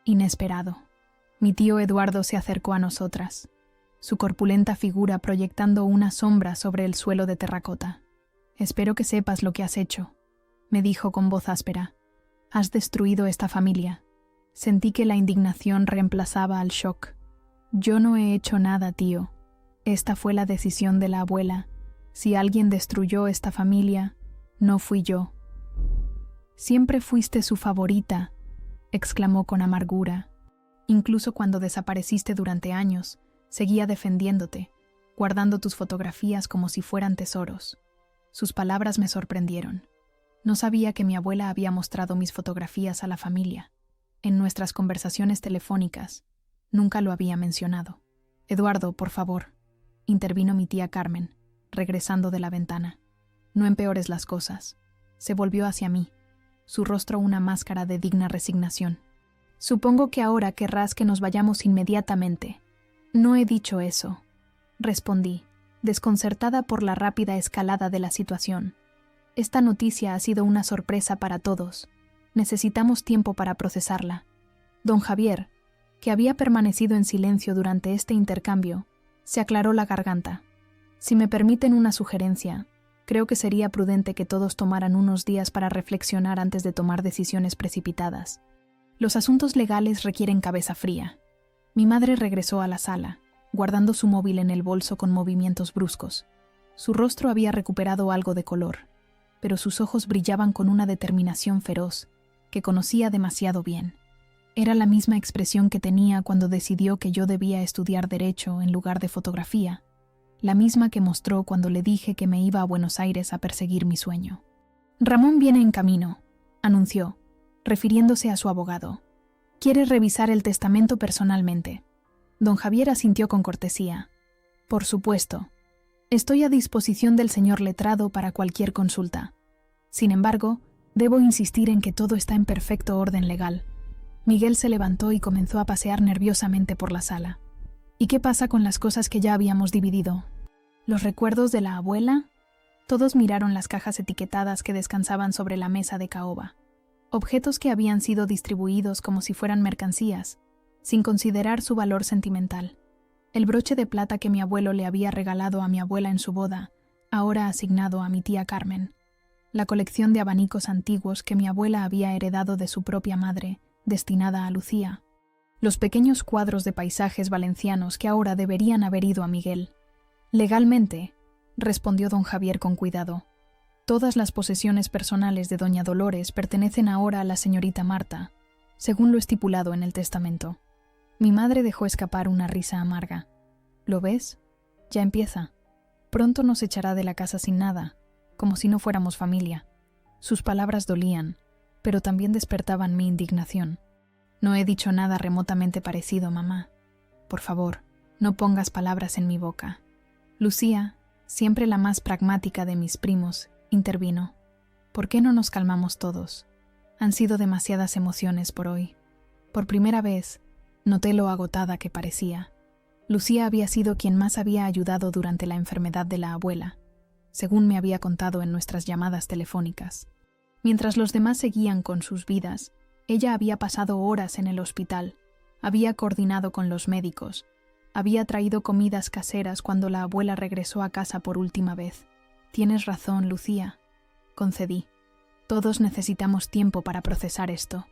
inesperado». Mi tío Eduardo se acercó a nosotras, su corpulenta figura proyectando una sombra sobre el suelo de terracota. «Espero que sepas lo que has hecho», me dijo con voz áspera. «Has destruido esta familia». Sentí que la indignación reemplazaba al shock. «Yo no he hecho nada, tío. Esta fue la decisión de la abuela. Si alguien destruyó esta familia, no fui yo». «Siempre fuiste su favorita», exclamó con amargura. «Incluso cuando desapareciste durante años, seguía defendiéndote, guardando tus fotografías como si fueran tesoros». Sus palabras me sorprendieron. No sabía que mi abuela había mostrado mis fotografías a la familia. En nuestras conversaciones telefónicas, nunca lo había mencionado. «Eduardo, por favor», intervino mi tía Carmen, regresando de la ventana. «No empeores las cosas». Se volvió hacia mí, su rostro una máscara de digna resignación. «Supongo que ahora querrás que nos vayamos inmediatamente». «No he dicho eso», respondí, desconcertada por la rápida escalada de la situación. «Esta noticia ha sido una sorpresa para todos. Necesitamos tiempo para procesarla». Don Javier, que había permanecido en silencio durante este intercambio, se aclaró la garganta. «Si me permiten una sugerencia, creo que sería prudente que todos tomaran unos días para reflexionar antes de tomar decisiones precipitadas. Los asuntos legales requieren cabeza fría». Mi madre regresó a la sala, guardando su móvil en el bolso con movimientos bruscos. Su rostro había recuperado algo de color, pero sus ojos brillaban con una determinación feroz que conocía demasiado bien. Era la misma expresión que tenía cuando decidió que yo debía estudiar Derecho en lugar de fotografía, la misma que mostró cuando le dije que me iba a Buenos Aires a perseguir mi sueño. «Ramón viene en camino», anunció, refiriéndose a su abogado. ¿Quieres revisar el testamento personalmente? Don Javier asintió con cortesía. Por supuesto. Estoy a disposición del señor letrado para cualquier consulta. Sin embargo, debo insistir en que todo está en perfecto orden legal. Miguel se levantó y comenzó a pasear nerviosamente por la sala. ¿Y qué pasa con las cosas que ya habíamos dividido? ¿Los recuerdos de la abuela? Todos miraron las cajas etiquetadas que descansaban sobre la mesa de caoba. Objetos que habían sido distribuidos como si fueran mercancías, sin considerar su valor sentimental. El broche de plata que mi abuelo le había regalado a mi abuela en su boda, ahora asignado a mi tía Carmen. La colección de abanicos antiguos que mi abuela había heredado de su propia madre, destinada a Lucía. Los pequeños cuadros de paisajes valencianos que ahora deberían haber ido a Miguel. Legalmente, respondió don Javier con cuidado, todas las posesiones personales de doña Dolores pertenecen ahora a la señorita Marta, según lo estipulado en el testamento. Mi madre dejó escapar una risa amarga. ¿Lo ves? Ya empieza. Pronto nos echará de la casa sin nada, como si no fuéramos familia. Sus palabras dolían, pero también despertaban mi indignación. No he dicho nada remotamente parecido, mamá. Por favor, no pongas palabras en mi boca. Lucía, siempre la más pragmática de mis primos, intervino. ¿Por qué no nos calmamos todos? Han sido demasiadas emociones por hoy. Por primera vez, noté lo agotada que parecía. Lucía había sido quien más había ayudado durante la enfermedad de la abuela, según me había contado en nuestras llamadas telefónicas. Mientras los demás seguían con sus vidas, ella había pasado horas en el hospital, había coordinado con los médicos, había traído comidas caseras cuando la abuela regresó a casa por última vez. Tienes razón, Lucía, concedí. Todos necesitamos tiempo para procesar esto.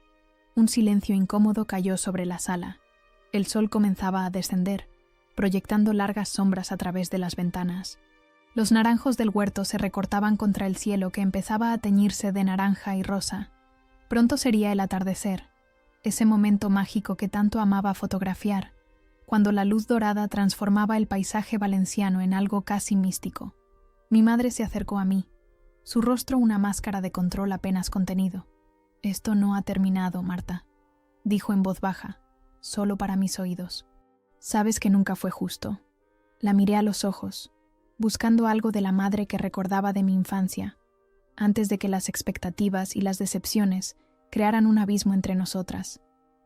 Un silencio incómodo cayó sobre la sala. El sol comenzaba a descender, proyectando largas sombras a través de las ventanas. Los naranjos del huerto se recortaban contra el cielo que empezaba a teñirse de naranja y rosa. Pronto sería el atardecer, ese momento mágico que tanto amaba fotografiar, cuando la luz dorada transformaba el paisaje valenciano en algo casi místico. Mi madre se acercó a mí, su rostro una máscara de control apenas contenido. «Esto no ha terminado, Marta», dijo en voz baja, solo para mis oídos. «Sabes que nunca fue justo». La miré a los ojos, buscando algo de la madre que recordaba de mi infancia, antes de que las expectativas y las decepciones crearan un abismo entre nosotras.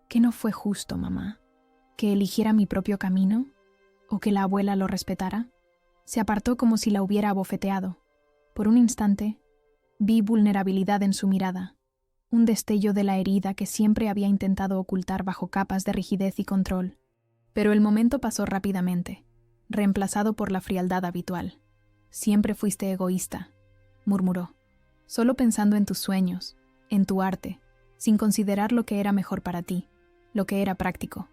¿Qué no fue justo, mamá? ¿Que eligiera mi propio camino? ¿O que la abuela lo respetara? Se apartó como si la hubiera abofeteado. Por un instante, vi vulnerabilidad en su mirada, un destello de la herida que siempre había intentado ocultar bajo capas de rigidez y control. Pero el momento pasó rápidamente, reemplazado por la frialdad habitual. «Siempre fuiste egoísta», murmuró, «solo pensando en tus sueños, en tu arte, sin considerar lo que era mejor para ti, lo que era práctico».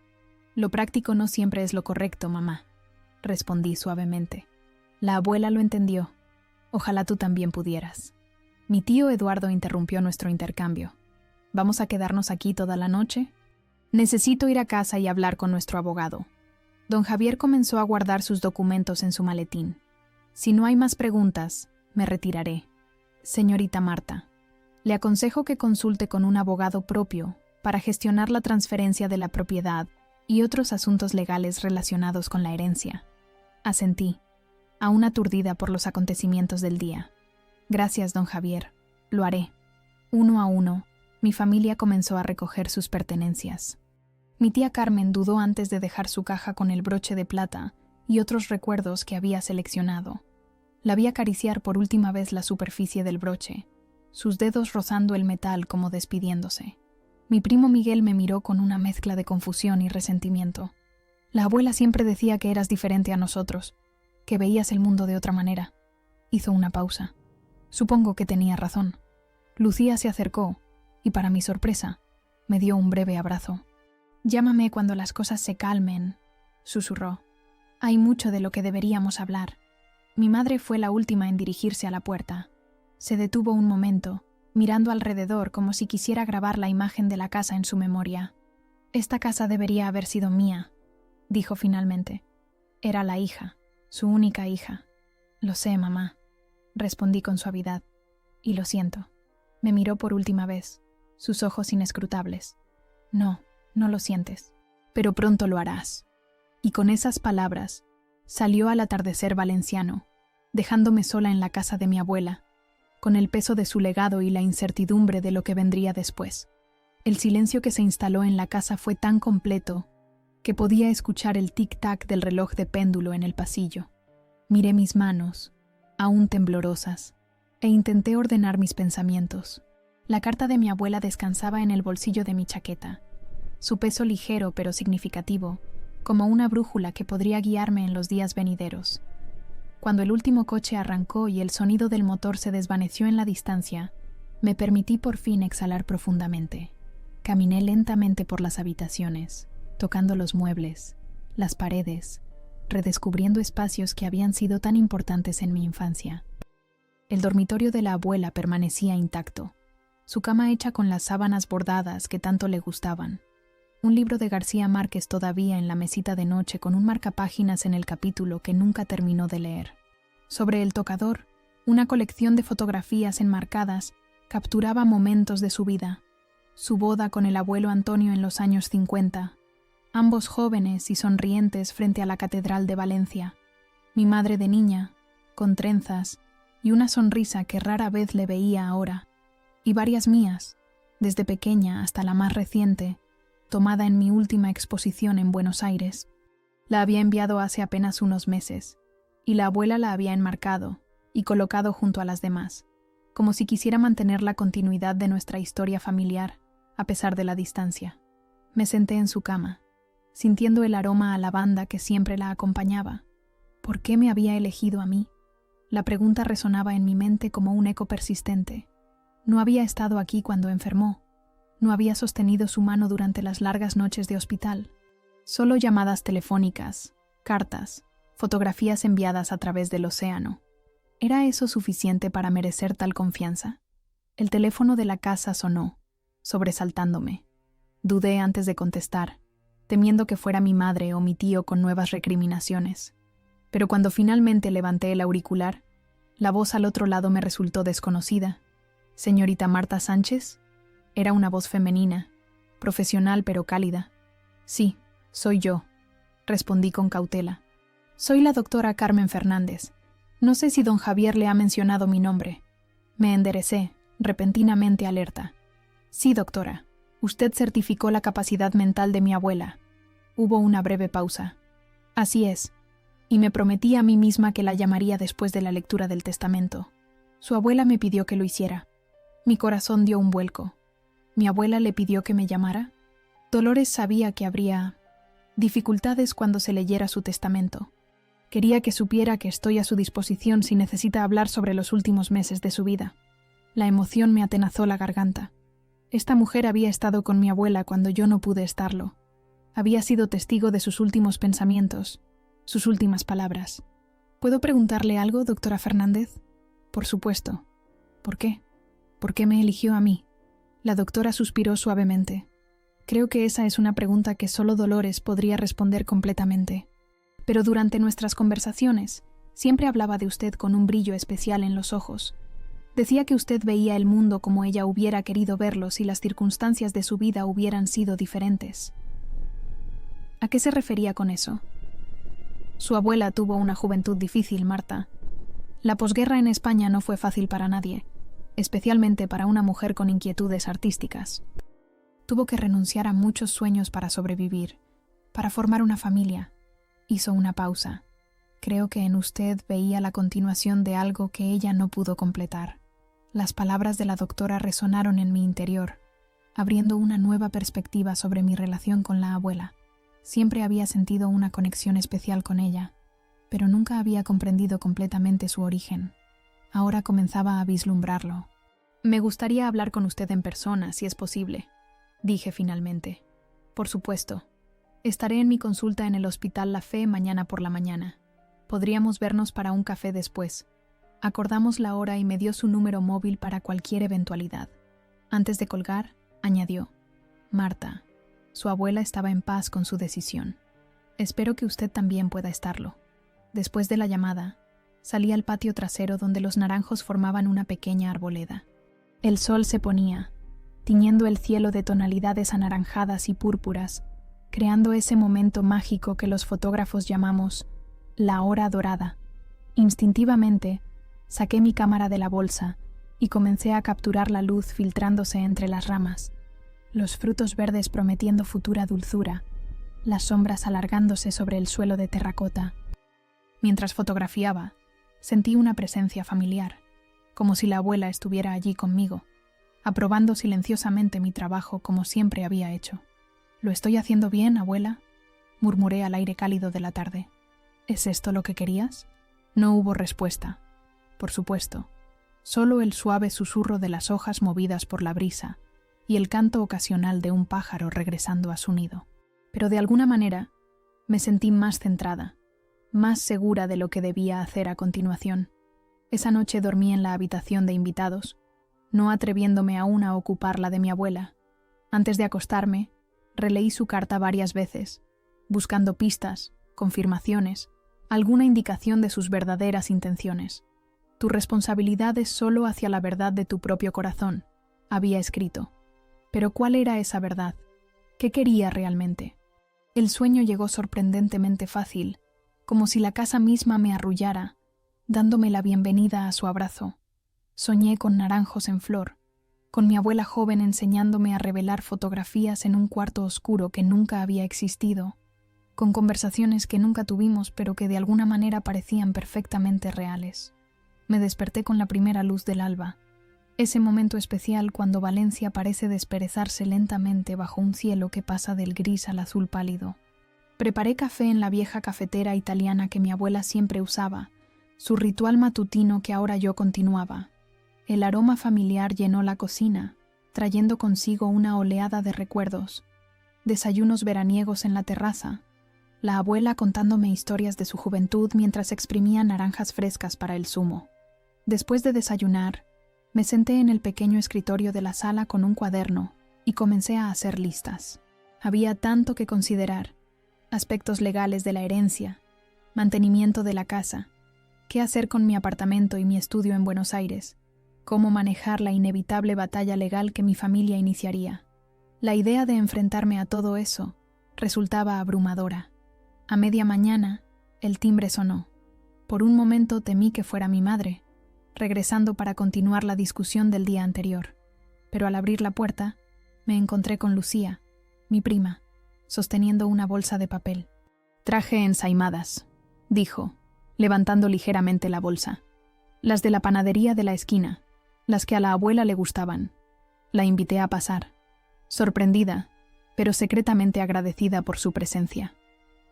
«Lo práctico no siempre es lo correcto, mamá», respondí suavemente. La abuela lo entendió. Ojalá tú también pudieras. Mi tío Eduardo interrumpió nuestro intercambio. ¿Vamos a quedarnos aquí toda la noche? Necesito ir a casa y hablar con nuestro abogado. Don Javier comenzó a guardar sus documentos en su maletín. Si no hay más preguntas, me retiraré. Señorita Marta, le aconsejo que consulte con un abogado propio para gestionar la transferencia de la propiedad y otros asuntos legales relacionados con la herencia. Asentí, aún aturdida por los acontecimientos del día. Gracias, don Javier. Lo haré. Uno a uno, mi familia comenzó a recoger sus pertenencias. Mi tía Carmen dudó antes de dejar su caja con el broche de plata y otros recuerdos que había seleccionado. La vi acariciar por última vez la superficie del broche, sus dedos rozando el metal como despidiéndose. Mi primo Miguel me miró con una mezcla de confusión y resentimiento. La abuela siempre decía que eras diferente a nosotros, que veías el mundo de otra manera. Hizo una pausa. Supongo que tenía razón. Lucía se acercó y, para mi sorpresa, me dio un breve abrazo. «Llámame cuando las cosas se calmen», susurró. «Hay mucho de lo que deberíamos hablar». Mi madre fue la última en dirigirse a la puerta. Se detuvo un momento, mirando alrededor como si quisiera grabar la imagen de la casa en su memoria. «Esta casa debería haber sido mía», dijo finalmente. Era la hija, su única hija. «Lo sé, mamá», respondí con suavidad. «Y lo siento». Me miró por última vez, sus ojos inescrutables. «No, No lo sientes, pero pronto lo harás. Y con esas palabras, salió al atardecer valenciano, dejándome sola en la casa de mi abuela, con el peso de su legado y la incertidumbre de lo que vendría después. El silencio que se instaló en la casa fue tan completo que podía escuchar el tic-tac del reloj de péndulo en el pasillo. Miré mis manos, aún temblorosas, e intenté ordenar mis pensamientos. La carta de mi abuela descansaba en el bolsillo de mi chaqueta, su peso ligero pero significativo, como una brújula que podría guiarme en los días venideros. Cuando el último coche arrancó y el sonido del motor se desvaneció en la distancia, me permití por fin exhalar profundamente. Caminé lentamente por las habitaciones, tocando los muebles, las paredes, redescubriendo espacios que habían sido tan importantes en mi infancia. El dormitorio de la abuela permanecía intacto, su cama hecha con las sábanas bordadas que tanto le gustaban, un libro de García Márquez todavía en la mesita de noche con un marcapáginas en el capítulo que nunca terminó de leer. Sobre el tocador, una colección de fotografías enmarcadas capturaba momentos de su vida, su boda con el abuelo Antonio en los años 50, ambos jóvenes y sonrientes frente a la Catedral de Valencia, mi madre de niña, con trenzas y una sonrisa que rara vez le veía ahora, y varias mías, desde pequeña hasta la más reciente, tomada en mi última exposición en Buenos Aires. La había enviado hace apenas unos meses, y la abuela la había enmarcado y colocado junto a las demás, como si quisiera mantener la continuidad de nuestra historia familiar, a pesar de la distancia. Me senté en su cama, sintiendo el aroma a lavanda que siempre la acompañaba. ¿Por qué me había elegido a mí? La pregunta resonaba en mi mente como un eco persistente. No había estado aquí cuando enfermó. No había sostenido su mano durante las largas noches de hospital. Solo llamadas telefónicas, cartas, fotografías enviadas a través del océano. ¿Era eso suficiente para merecer tal confianza? El teléfono de la casa sonó, sobresaltándome. Dudé antes de contestar, temiendo que fuera mi madre o mi tío con nuevas recriminaciones. Pero cuando finalmente levanté el auricular, la voz al otro lado me resultó desconocida. ¿Señorita Marta Sánchez? Era una voz femenina, profesional pero cálida. Sí, soy yo, respondí con cautela. Soy la doctora Carmen Fernández. No sé si don Javier le ha mencionado mi nombre. Me enderecé, repentinamente alerta. Sí, doctora. Usted certificó la capacidad mental de mi abuela. Hubo una breve pausa. Así es. Y me prometí a mí misma que la llamaría después de la lectura del testamento. Su abuela me pidió que lo hiciera. Mi corazón dio un vuelco. ¿Mi abuela le pidió que me llamara? Dolores sabía que habría dificultades cuando se leyera su testamento. Quería que supiera que estoy a su disposición si necesita hablar sobre los últimos meses de su vida. La emoción me atenazó la garganta. Esta mujer había estado con mi abuela cuando yo no pude estarlo. Había sido testigo de sus últimos pensamientos, sus últimas palabras. ¿Puedo preguntarle algo, doctora Fernández? Por supuesto. ¿Por qué? ¿Por qué me eligió a mí? La doctora suspiró suavemente. Creo que esa es una pregunta que solo Dolores podría responder completamente. Pero durante nuestras conversaciones, siempre hablaba de usted con un brillo especial en los ojos. Decía que usted veía el mundo como ella hubiera querido verlo si las circunstancias de su vida hubieran sido diferentes. ¿A qué se refería con eso? Su abuela tuvo una juventud difícil, Marta. La posguerra en España no fue fácil para nadie, especialmente para una mujer con inquietudes artísticas. Tuvo que renunciar a muchos sueños para sobrevivir, para formar una familia. Hizo una pausa. Creo que en usted veía la continuación de algo que ella no pudo completar. Las palabras de la doctora resonaron en mi interior, abriendo una nueva perspectiva sobre mi relación con la abuela. Siempre había sentido una conexión especial con ella, pero nunca había comprendido completamente su origen. Ahora comenzaba a vislumbrarlo. Me gustaría hablar con usted en persona, si es posible, dije finalmente. Por supuesto. Estaré en mi consulta en el Hospital La Fe mañana por la mañana. Podríamos vernos para un café después. Acordamos la hora y me dio su número móvil para cualquier eventualidad. Antes de colgar, añadió: Marta, su abuela estaba en paz con su decisión. Espero que usted también pueda estarlo. Después de la llamada, salí al patio trasero donde los naranjos formaban una pequeña arboleda. El sol se ponía, tiñendo el cielo de tonalidades anaranjadas y púrpuras, creando ese momento mágico que los fotógrafos llamamos la hora dorada. Instintivamente, saqué mi cámara de la bolsa y comencé a capturar la luz filtrándose entre las ramas, los frutos verdes prometiendo futura dulzura, las sombras alargándose sobre el suelo de terracota. Mientras fotografiaba, sentí una presencia familiar, como si la abuela estuviera allí conmigo, aprobando silenciosamente mi trabajo como siempre había hecho. «¿Lo estoy haciendo bien, abuela?», murmuré al aire cálido de la tarde. «¿Es esto lo que querías?». No hubo respuesta. Por supuesto, solo el suave susurro de las hojas movidas por la brisa y el canto ocasional de un pájaro regresando a su nido. Pero de alguna manera me sentí más centrada, más segura de lo que debía hacer a continuación. Esa noche dormí en la habitación de invitados, no atreviéndome aún a ocupar la de mi abuela. Antes de acostarme, releí su carta varias veces, buscando pistas, confirmaciones, alguna indicación de sus verdaderas intenciones. «Tu responsabilidad es solo hacia la verdad de tu propio corazón», había escrito. Pero ¿cuál era esa verdad? ¿Qué quería realmente? El sueño llegó sorprendentemente fácil, como si la casa misma me arrullara, dándome la bienvenida a su abrazo. Soñé con naranjos en flor, con mi abuela joven enseñándome a revelar fotografías en un cuarto oscuro que nunca había existido, con conversaciones que nunca tuvimos pero que de alguna manera parecían perfectamente reales. Me desperté con la primera luz del alba, ese momento especial cuando Valencia parece desperezarse lentamente bajo un cielo que pasa del gris al azul pálido. Preparé café en la vieja cafetera italiana que mi abuela siempre usaba, su ritual matutino que ahora yo continuaba. El aroma familiar llenó la cocina, trayendo consigo una oleada de recuerdos. Desayunos veraniegos en la terraza, la abuela contándome historias de su juventud mientras exprimía naranjas frescas para el zumo. Después de desayunar, me senté en el pequeño escritorio de la sala con un cuaderno y comencé a hacer listas. Había tanto que considerar: aspectos legales de la herencia, mantenimiento de la casa, qué hacer con mi apartamento y mi estudio en Buenos Aires, cómo manejar la inevitable batalla legal que mi familia iniciaría. La idea de enfrentarme a todo eso resultaba abrumadora. A media mañana, el timbre sonó. Por un momento temí que fuera mi madre, regresando para continuar la discusión del día anterior. Pero al abrir la puerta, me encontré con Lucía, mi prima, sosteniendo una bolsa de papel. «Traje ensaimadas», dijo, levantando ligeramente la bolsa. «Las de la panadería de la esquina, las que a la abuela le gustaban». La invité a pasar, sorprendida, pero secretamente agradecida por su presencia.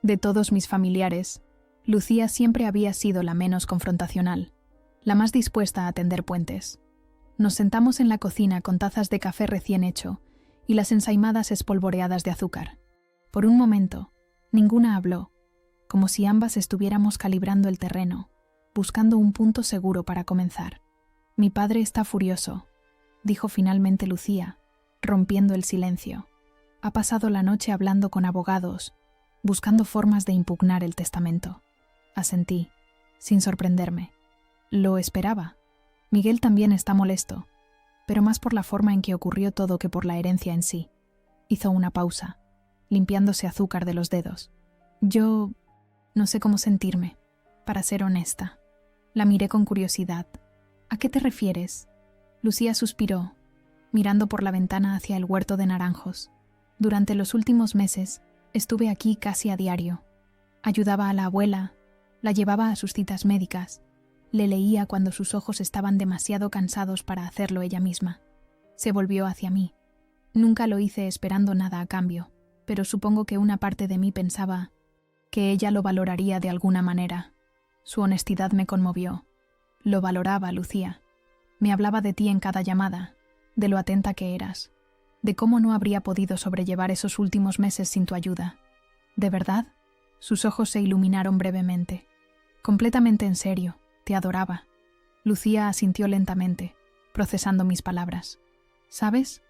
De todos mis familiares, Lucía siempre había sido la menos confrontacional, la más dispuesta a tender puentes. Nos sentamos en la cocina con tazas de café recién hecho y las ensaimadas espolvoreadas de azúcar. Por un momento, ninguna habló, como si ambas estuviéramos calibrando el terreno, buscando un punto seguro para comenzar. «Mi padre está furioso», dijo finalmente Lucía, rompiendo el silencio. «Ha pasado la noche hablando con abogados, buscando formas de impugnar el testamento». Asentí, sin sorprenderme. Lo esperaba. Miguel también está molesto, pero más por la forma en que ocurrió todo que por la herencia en sí. Hizo una pausa, limpiándose azúcar de los dedos. Yo no sé cómo sentirme, para ser honesta. La miré con curiosidad. ¿A qué te refieres? Lucía suspiró, mirando por la ventana hacia el huerto de naranjos. Durante los últimos meses estuve aquí casi a diario. Ayudaba a la abuela, la llevaba a sus citas médicas, le leía cuando sus ojos estaban demasiado cansados para hacerlo ella misma. Se volvió hacia mí. Nunca lo hice esperando nada a cambio, pero supongo que una parte de mí pensaba que ella lo valoraría de alguna manera. Su honestidad me conmovió. Lo valoraba, Lucía. Me hablaba de ti en cada llamada, de lo atenta que eras, de cómo no habría podido sobrellevar esos últimos meses sin tu ayuda. ¿De verdad? Sus ojos se iluminaron brevemente. Completamente en serio, te adoraba. Lucía asintió lentamente, procesando mis palabras. ¿Sabes?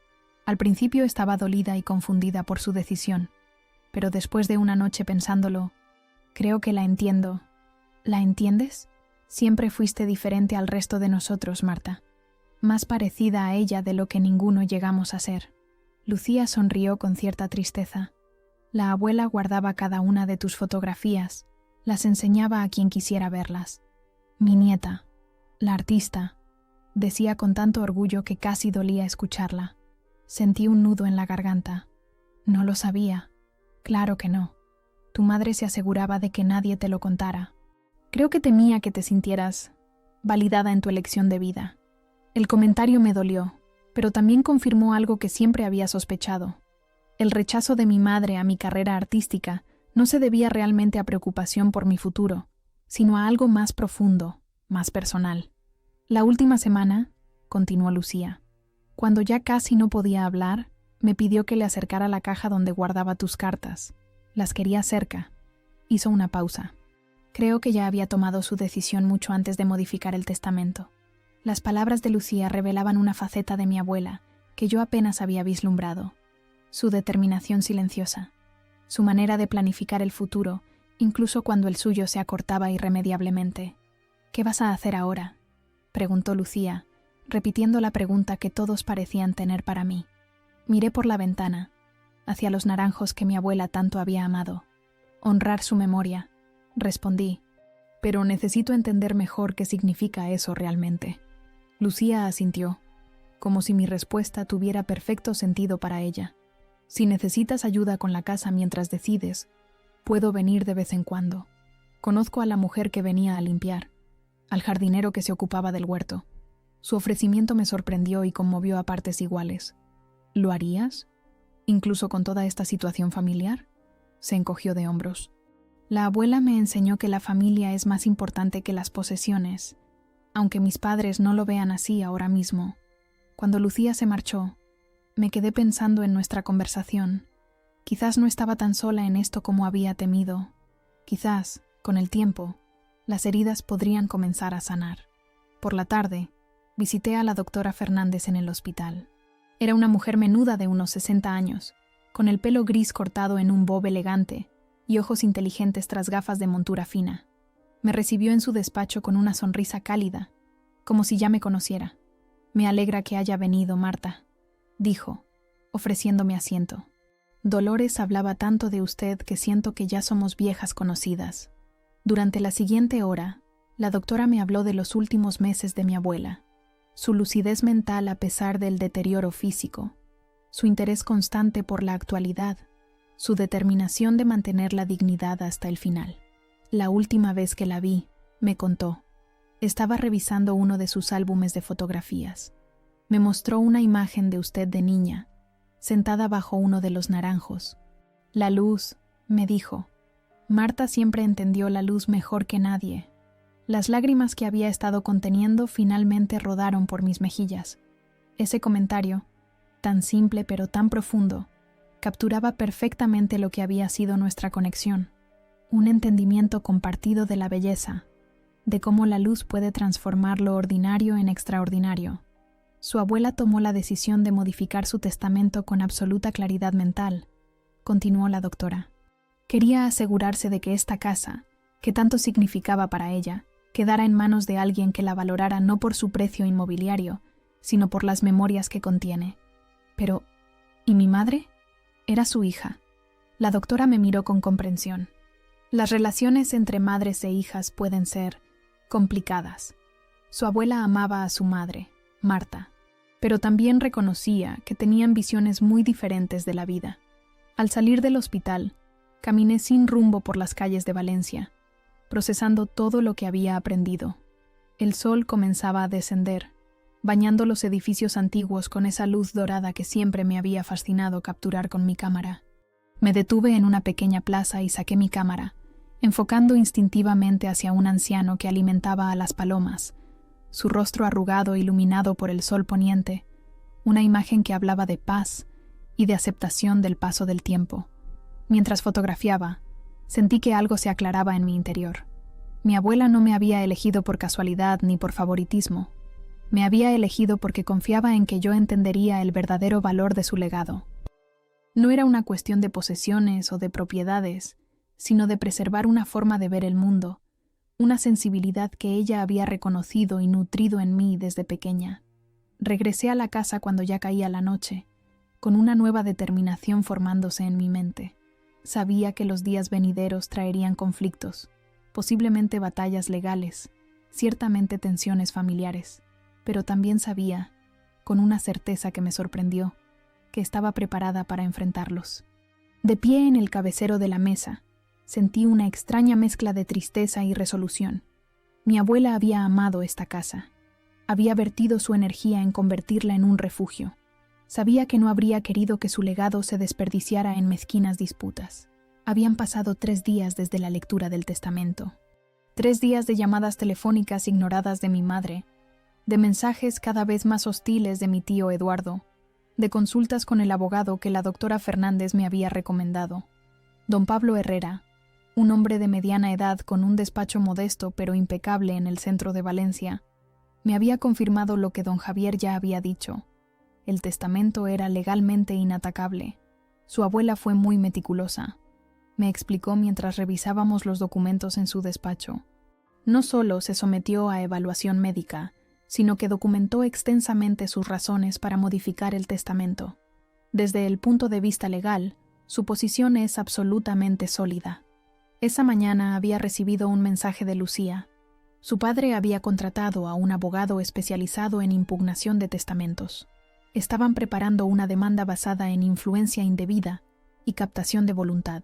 Al principio estaba dolida y confundida por su decisión, pero después de una noche pensándolo, creo que la entiendo. ¿La entiendes? Siempre fuiste diferente al resto de nosotros, Marta. más parecida a ella de lo que ninguno llegamos a ser. Lucía sonrió con cierta tristeza. La abuela guardaba cada una de tus fotografías, las enseñaba a quien quisiera verlas. Mi nieta, la artista, decía con tanto orgullo que casi dolía escucharla. Sentí un nudo en la garganta. No lo sabía. Claro que no. Tu madre se aseguraba de que nadie te lo contara. Creo que temía que te sintieras validada en tu elección de vida. El comentario me dolió, pero también confirmó algo que siempre había sospechado. El rechazo de mi madre a mi carrera artística no se debía realmente a preocupación por mi futuro, sino a algo más profundo, más personal. La última semana, continuó Lucía, cuando ya casi no podía hablar, me pidió que le acercara la caja donde guardaba tus cartas. Las quería cerca. Hizo una pausa. Creo que ya había tomado su decisión mucho antes de modificar el testamento. Las palabras de Lucía revelaban una faceta de mi abuela que yo apenas había vislumbrado. Su determinación silenciosa, su manera de planificar el futuro, incluso cuando el suyo se acortaba irremediablemente. «¿Qué vas a hacer ahora?», preguntó Lucía, repitiendo la pregunta que todos parecían tener para mí. Miré por la ventana, hacia los naranjos que mi abuela tanto había amado. «Honrar su memoria», respondí, «pero necesito entender mejor qué significa eso realmente». Lucía asintió, como si mi respuesta tuviera perfecto sentido para ella. «Si necesitas ayuda con la casa mientras decides, puedo venir de vez en cuando. Conozco a la mujer que venía a limpiar, al jardinero que se ocupaba del huerto. Su ofrecimiento me sorprendió y conmovió a partes iguales». «¿Lo harías? ¿Incluso con toda esta situación familiar?», se encogió de hombros. «La abuela me enseñó que la familia es más importante que las posesiones, aunque mis padres no lo vean así ahora mismo. Cuando Lucía se marchó, me quedé pensando en nuestra conversación. Quizás no estaba tan sola en esto como había temido. Quizás, con el tiempo, las heridas podrían comenzar a sanar». Por la tarde, visité a la doctora Fernández en el hospital. Era una mujer menuda de unos 60 años, con el pelo gris cortado en un bob elegante y ojos inteligentes tras gafas de montura fina. Me recibió en su despacho con una sonrisa cálida, como si ya me conociera. «Me alegra que haya venido, Marta», dijo, ofreciéndome asiento. «Dolores hablaba tanto de usted que siento que ya somos viejas conocidas». Durante la siguiente hora, la doctora me habló de los últimos meses de mi abuela, su lucidez mental a pesar del deterioro físico, su interés constante por la actualidad, su determinación de mantener la dignidad hasta el final. La última vez que la vi, me contó, estaba revisando uno de sus álbumes de fotografías. Me mostró una imagen de usted de niña, sentada bajo uno de los naranjos. «La luz», me dijo. Marta siempre entendió la luz mejor que nadie. Las lágrimas que había estado conteniendo finalmente rodaron por mis mejillas. Ese comentario, tan simple pero tan profundo, capturaba perfectamente lo que había sido nuestra conexión. Un entendimiento compartido de la belleza, de cómo la luz puede transformar lo ordinario en extraordinario. Su abuela tomó la decisión de modificar su testamento con absoluta claridad mental, continuó la doctora. Quería asegurarse de que esta casa, que tanto significaba para ella, quedara en manos de alguien que la valorara no por su precio inmobiliario, sino por las memorias que contiene. Pero, ¿y mi madre? Era su hija. La doctora me miró con comprensión. Las relaciones entre madres e hijas pueden ser complicadas. Su abuela amaba a su madre, Marta, pero también reconocía que tenían visiones muy diferentes de la vida. Al salir del hospital, caminé sin rumbo por las calles de Valencia, procesando todo lo que había aprendido. El sol comenzaba a descender, bañando los edificios antiguos con esa luz dorada que siempre me había fascinado capturar con mi cámara. Me detuve en una pequeña plaza y saqué mi cámara, enfocando instintivamente hacia un anciano que alimentaba a las palomas, su rostro arrugado iluminado por el sol poniente, una imagen que hablaba de paz y de aceptación del paso del tiempo. Mientras fotografiaba, sentí que algo se aclaraba en mi interior. Mi abuela no me había elegido por casualidad ni por favoritismo. Me había elegido porque confiaba en que yo entendería el verdadero valor de su legado. No era una cuestión de posesiones o de propiedades, sino de preservar una forma de ver el mundo, una sensibilidad que ella había reconocido y nutrido en mí desde pequeña. Regresé a la casa cuando ya caía la noche, con una nueva determinación formándose en mi mente. Sabía que los días venideros traerían conflictos, posiblemente batallas legales, ciertamente tensiones familiares, pero también sabía, con una certeza que me sorprendió, que estaba preparada para enfrentarlos. De pie en el cabecero de la mesa, sentí una extraña mezcla de tristeza y resolución. Mi abuela había amado esta casa. Había vertido su energía en convertirla en un refugio. Sabía que no habría querido que su legado se desperdiciara en mezquinas disputas. Habían pasado 3 días desde la lectura del testamento. 3 días de llamadas telefónicas ignoradas de mi madre, de mensajes cada vez más hostiles de mi tío Eduardo, de consultas con el abogado que la doctora Fernández me había recomendado. Don Pablo Herrera, un hombre de mediana edad con un despacho modesto pero impecable en el centro de Valencia, me había confirmado lo que don Javier ya había dicho. El testamento era legalmente inatacable. Su abuela fue muy meticulosa. Me explicó mientras revisábamos los documentos en su despacho. No solo se sometió a evaluación médica, sino que documentó extensamente sus razones para modificar el testamento. Desde el punto de vista legal, su posición es absolutamente sólida. Esa mañana había recibido un mensaje de Lucía. Su padre había contratado a un abogado especializado en impugnación de testamentos. Estaban preparando una demanda basada en influencia indebida y captación de voluntad.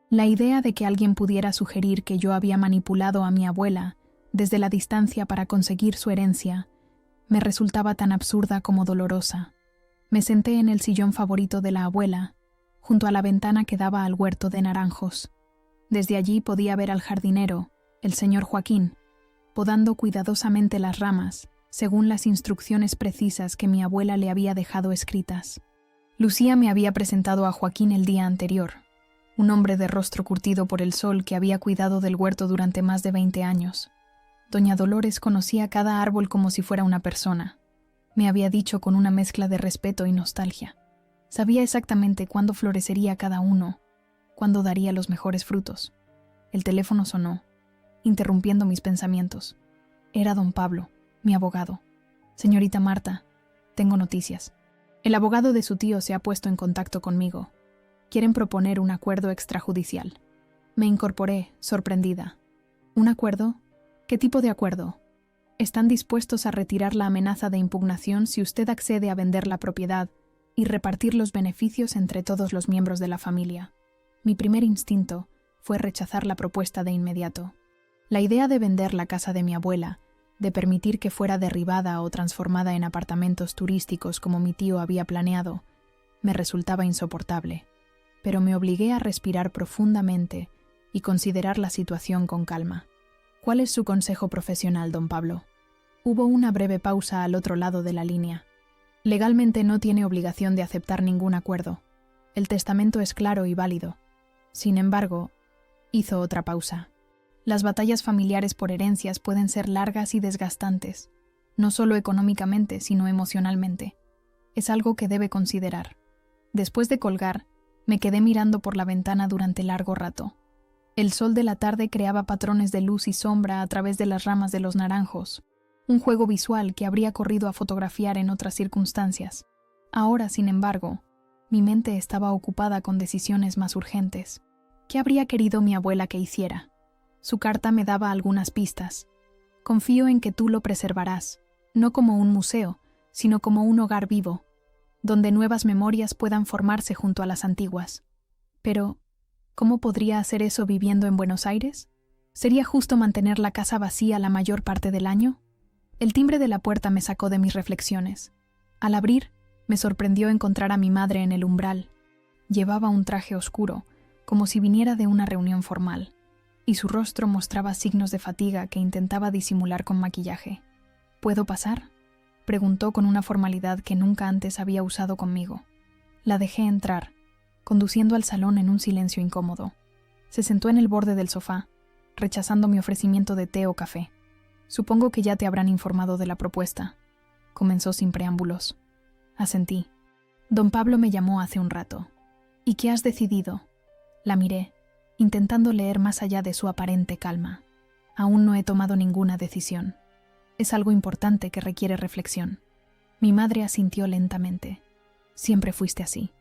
La idea de que alguien pudiera sugerir que yo había manipulado a mi abuela desde la distancia para conseguir su herencia me resultaba tan absurda como dolorosa. Me senté en el sillón favorito de la abuela, junto a la ventana que daba al huerto de naranjos. Desde allí podía ver al jardinero, el señor Joaquín, podando cuidadosamente las ramas, según las instrucciones precisas que mi abuela le había dejado escritas. Lucía me había presentado a Joaquín el día anterior, un hombre de rostro curtido por el sol que había cuidado del huerto durante más de 20 años. Doña Dolores conocía cada árbol como si fuera una persona. Me había dicho con una mezcla de respeto y nostalgia. Sabía exactamente cuándo florecería cada uno, cuándo daría los mejores frutos. El teléfono sonó, interrumpiendo mis pensamientos. Era don Pablo, mi abogado. Señorita Marta, tengo noticias. El abogado de su tío se ha puesto en contacto conmigo. Quieren proponer un acuerdo extrajudicial. Me incorporé, sorprendida. ¿Un acuerdo? ¿Qué tipo de acuerdo? Están dispuestos a retirar la amenaza de impugnación si usted accede a vender la propiedad y repartir los beneficios entre todos los miembros de la familia. Mi primer instinto fue rechazar la propuesta de inmediato. La idea de vender la casa de mi abuela, de permitir que fuera derribada o transformada en apartamentos turísticos como mi tío había planeado, me resultaba insoportable. Pero me obligué a respirar profundamente y considerar la situación con calma. ¿Cuál es su consejo profesional, don Pablo? Hubo una breve pausa al otro lado de la línea. Legalmente no tiene obligación de aceptar ningún acuerdo. El testamento es claro y válido. Sin embargo, hizo otra pausa. Las batallas familiares por herencias pueden ser largas y desgastantes, no solo económicamente, sino emocionalmente. Es algo que debe considerar. Después de colgar, me quedé mirando por la ventana durante largo rato. El sol de la tarde creaba patrones de luz y sombra a través de las ramas de los naranjos, un juego visual que habría corrido a fotografiar en otras circunstancias. Ahora, sin embargo, mi mente estaba ocupada con decisiones más urgentes. ¿Qué habría querido mi abuela que hiciera? Su carta me daba algunas pistas. Confío en que tú lo preservarás, no como un museo, sino como un hogar vivo, donde nuevas memorias puedan formarse junto a las antiguas. Pero, ¿cómo podría hacer eso viviendo en Buenos Aires? ¿Sería justo mantener la casa vacía la mayor parte del año? El timbre de la puerta me sacó de mis reflexiones. Al abrir, me sorprendió encontrar a mi madre en el umbral. Llevaba un traje oscuro, como si viniera de una reunión formal, y su rostro mostraba signos de fatiga que intentaba disimular con maquillaje. ¿Puedo pasar?, preguntó con una formalidad que nunca antes había usado conmigo. La dejé entrar, conduciendo al salón en un silencio incómodo. Se sentó en el borde del sofá, rechazando mi ofrecimiento de té o café. Supongo que ya te habrán informado de la propuesta. Comenzó sin preámbulos. Asentí. Don Pablo me llamó hace un rato. ¿Y qué has decidido? La miré, intentando leer más allá de su aparente calma. Aún no he tomado ninguna decisión. Es algo importante que requiere reflexión. Mi madre asintió lentamente. Siempre fuiste así,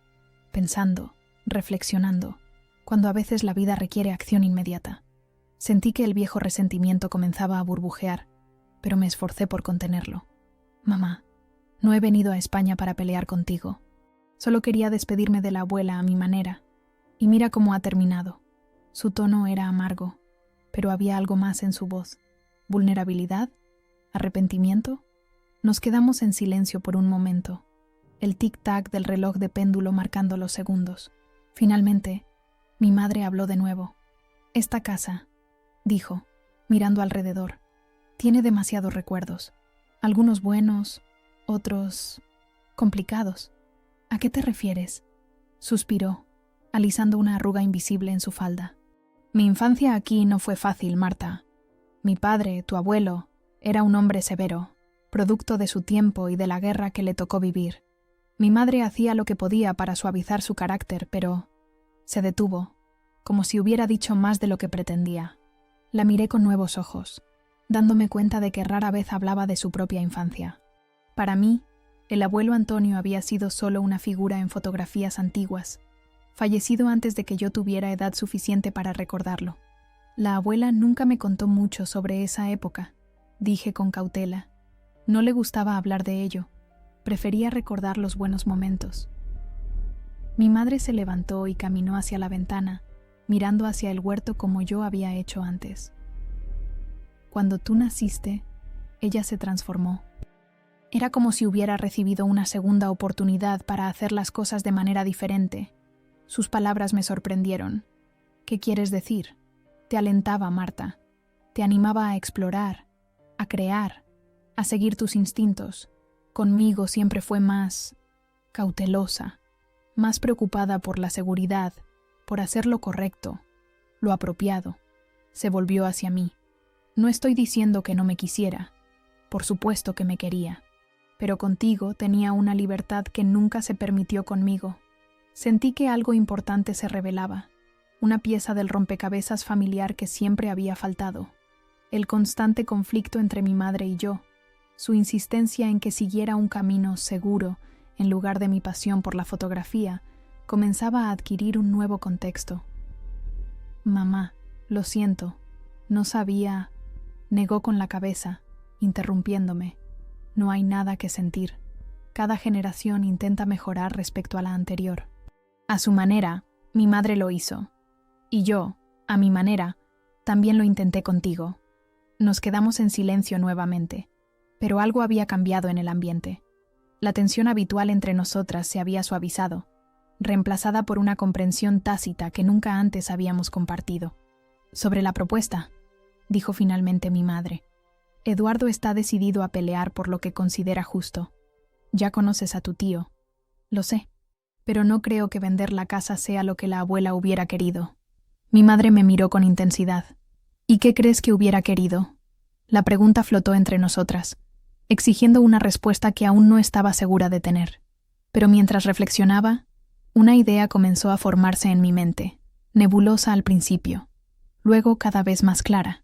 pensando, reflexionando, cuando a veces la vida requiere acción inmediata. Sentí que el viejo resentimiento comenzaba a burbujear, pero me esforcé por contenerlo. Mamá, no he venido a España para pelear contigo. Solo quería despedirme de la abuela a mi manera. Y mira cómo ha terminado. Su tono era amargo, pero había algo más en su voz. ¿Vulnerabilidad? ¿Arrepentimiento? Nos quedamos en silencio por un momento, el tic-tac del reloj de péndulo marcando los segundos. Finalmente, mi madre habló de nuevo. Esta casa, dijo, mirando alrededor, tiene demasiados recuerdos. Algunos buenos, otros complicados. ¿A qué te refieres? Suspiró, alisando una arruga invisible en su falda. Mi infancia aquí no fue fácil, Marta. Mi padre, tu abuelo, era un hombre severo, producto de su tiempo y de la guerra que le tocó vivir. Mi madre hacía lo que podía para suavizar su carácter, pero se detuvo, como si hubiera dicho más de lo que pretendía. La miré con nuevos ojos, dándome cuenta de que rara vez hablaba de su propia infancia. Para mí, el abuelo Antonio había sido solo una figura en fotografías antiguas, fallecido antes de que yo tuviera edad suficiente para recordarlo. La abuela nunca me contó mucho sobre esa época, dije con cautela. No le gustaba hablar de ello, prefería recordar los buenos momentos. Mi madre se levantó y caminó hacia la ventana, mirando hacia el huerto como yo había hecho antes. Cuando tú naciste, ella se transformó. Era como si hubiera recibido una segunda oportunidad para hacer las cosas de manera diferente. Sus palabras me sorprendieron. ¿Qué quieres decir? Te alentaba, Marta. Te animaba a explorar, a crear, a seguir tus instintos. Conmigo siempre fue más cautelosa, más preocupada por la seguridad, por hacer lo correcto, lo apropiado. Se volvió hacia mí. No estoy diciendo que no me quisiera. Por supuesto que me quería. Pero contigo tenía una libertad que nunca se permitió conmigo. Sentí que algo importante se revelaba, una pieza del rompecabezas familiar que siempre había faltado. El constante conflicto entre mi madre y yo, su insistencia en que siguiera un camino seguro en lugar de mi pasión por la fotografía, comenzaba a adquirir un nuevo contexto. Mamá, lo siento, no sabía, negó con la cabeza, interrumpiéndome. No hay nada que sentir. Cada generación intenta mejorar respecto a la anterior. A su manera, mi madre lo hizo. Y yo, a mi manera, también lo intenté contigo. Nos quedamos en silencio nuevamente, pero algo había cambiado en el ambiente. La tensión habitual entre nosotras se había suavizado, reemplazada por una comprensión tácita que nunca antes habíamos compartido. Sobre la propuesta, dijo finalmente mi madre. Eduardo está decidido a pelear por lo que considera justo. Ya conoces a tu tío. Lo sé, pero no creo que vender la casa sea lo que la abuela hubiera querido. Mi madre me miró con intensidad. ¿Y qué crees que hubiera querido? La pregunta flotó entre nosotras, exigiendo una respuesta que aún no estaba segura de tener. Pero mientras reflexionaba, una idea comenzó a formarse en mi mente, nebulosa al principio, luego cada vez más clara.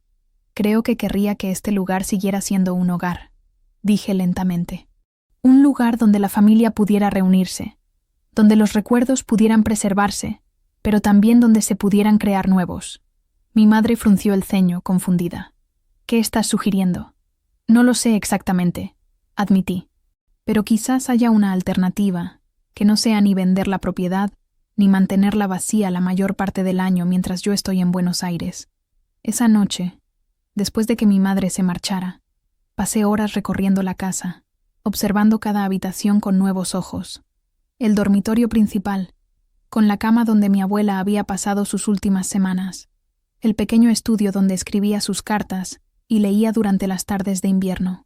Creo que querría que este lugar siguiera siendo un hogar, dije lentamente. Un lugar donde la familia pudiera reunirse, donde los recuerdos pudieran preservarse, pero también donde se pudieran crear nuevos. Mi madre frunció el ceño, confundida. ¿Qué estás sugiriendo? No lo sé exactamente, admití, pero quizás haya una alternativa, que no sea ni vender la propiedad, ni mantenerla vacía la mayor parte del año mientras yo estoy en Buenos Aires. Esa noche, después de que mi madre se marchara, pasé horas recorriendo la casa, observando cada habitación con nuevos ojos. El dormitorio principal, con la cama donde mi abuela había pasado sus últimas semanas. El pequeño estudio donde escribía sus cartas y leía durante las tardes de invierno.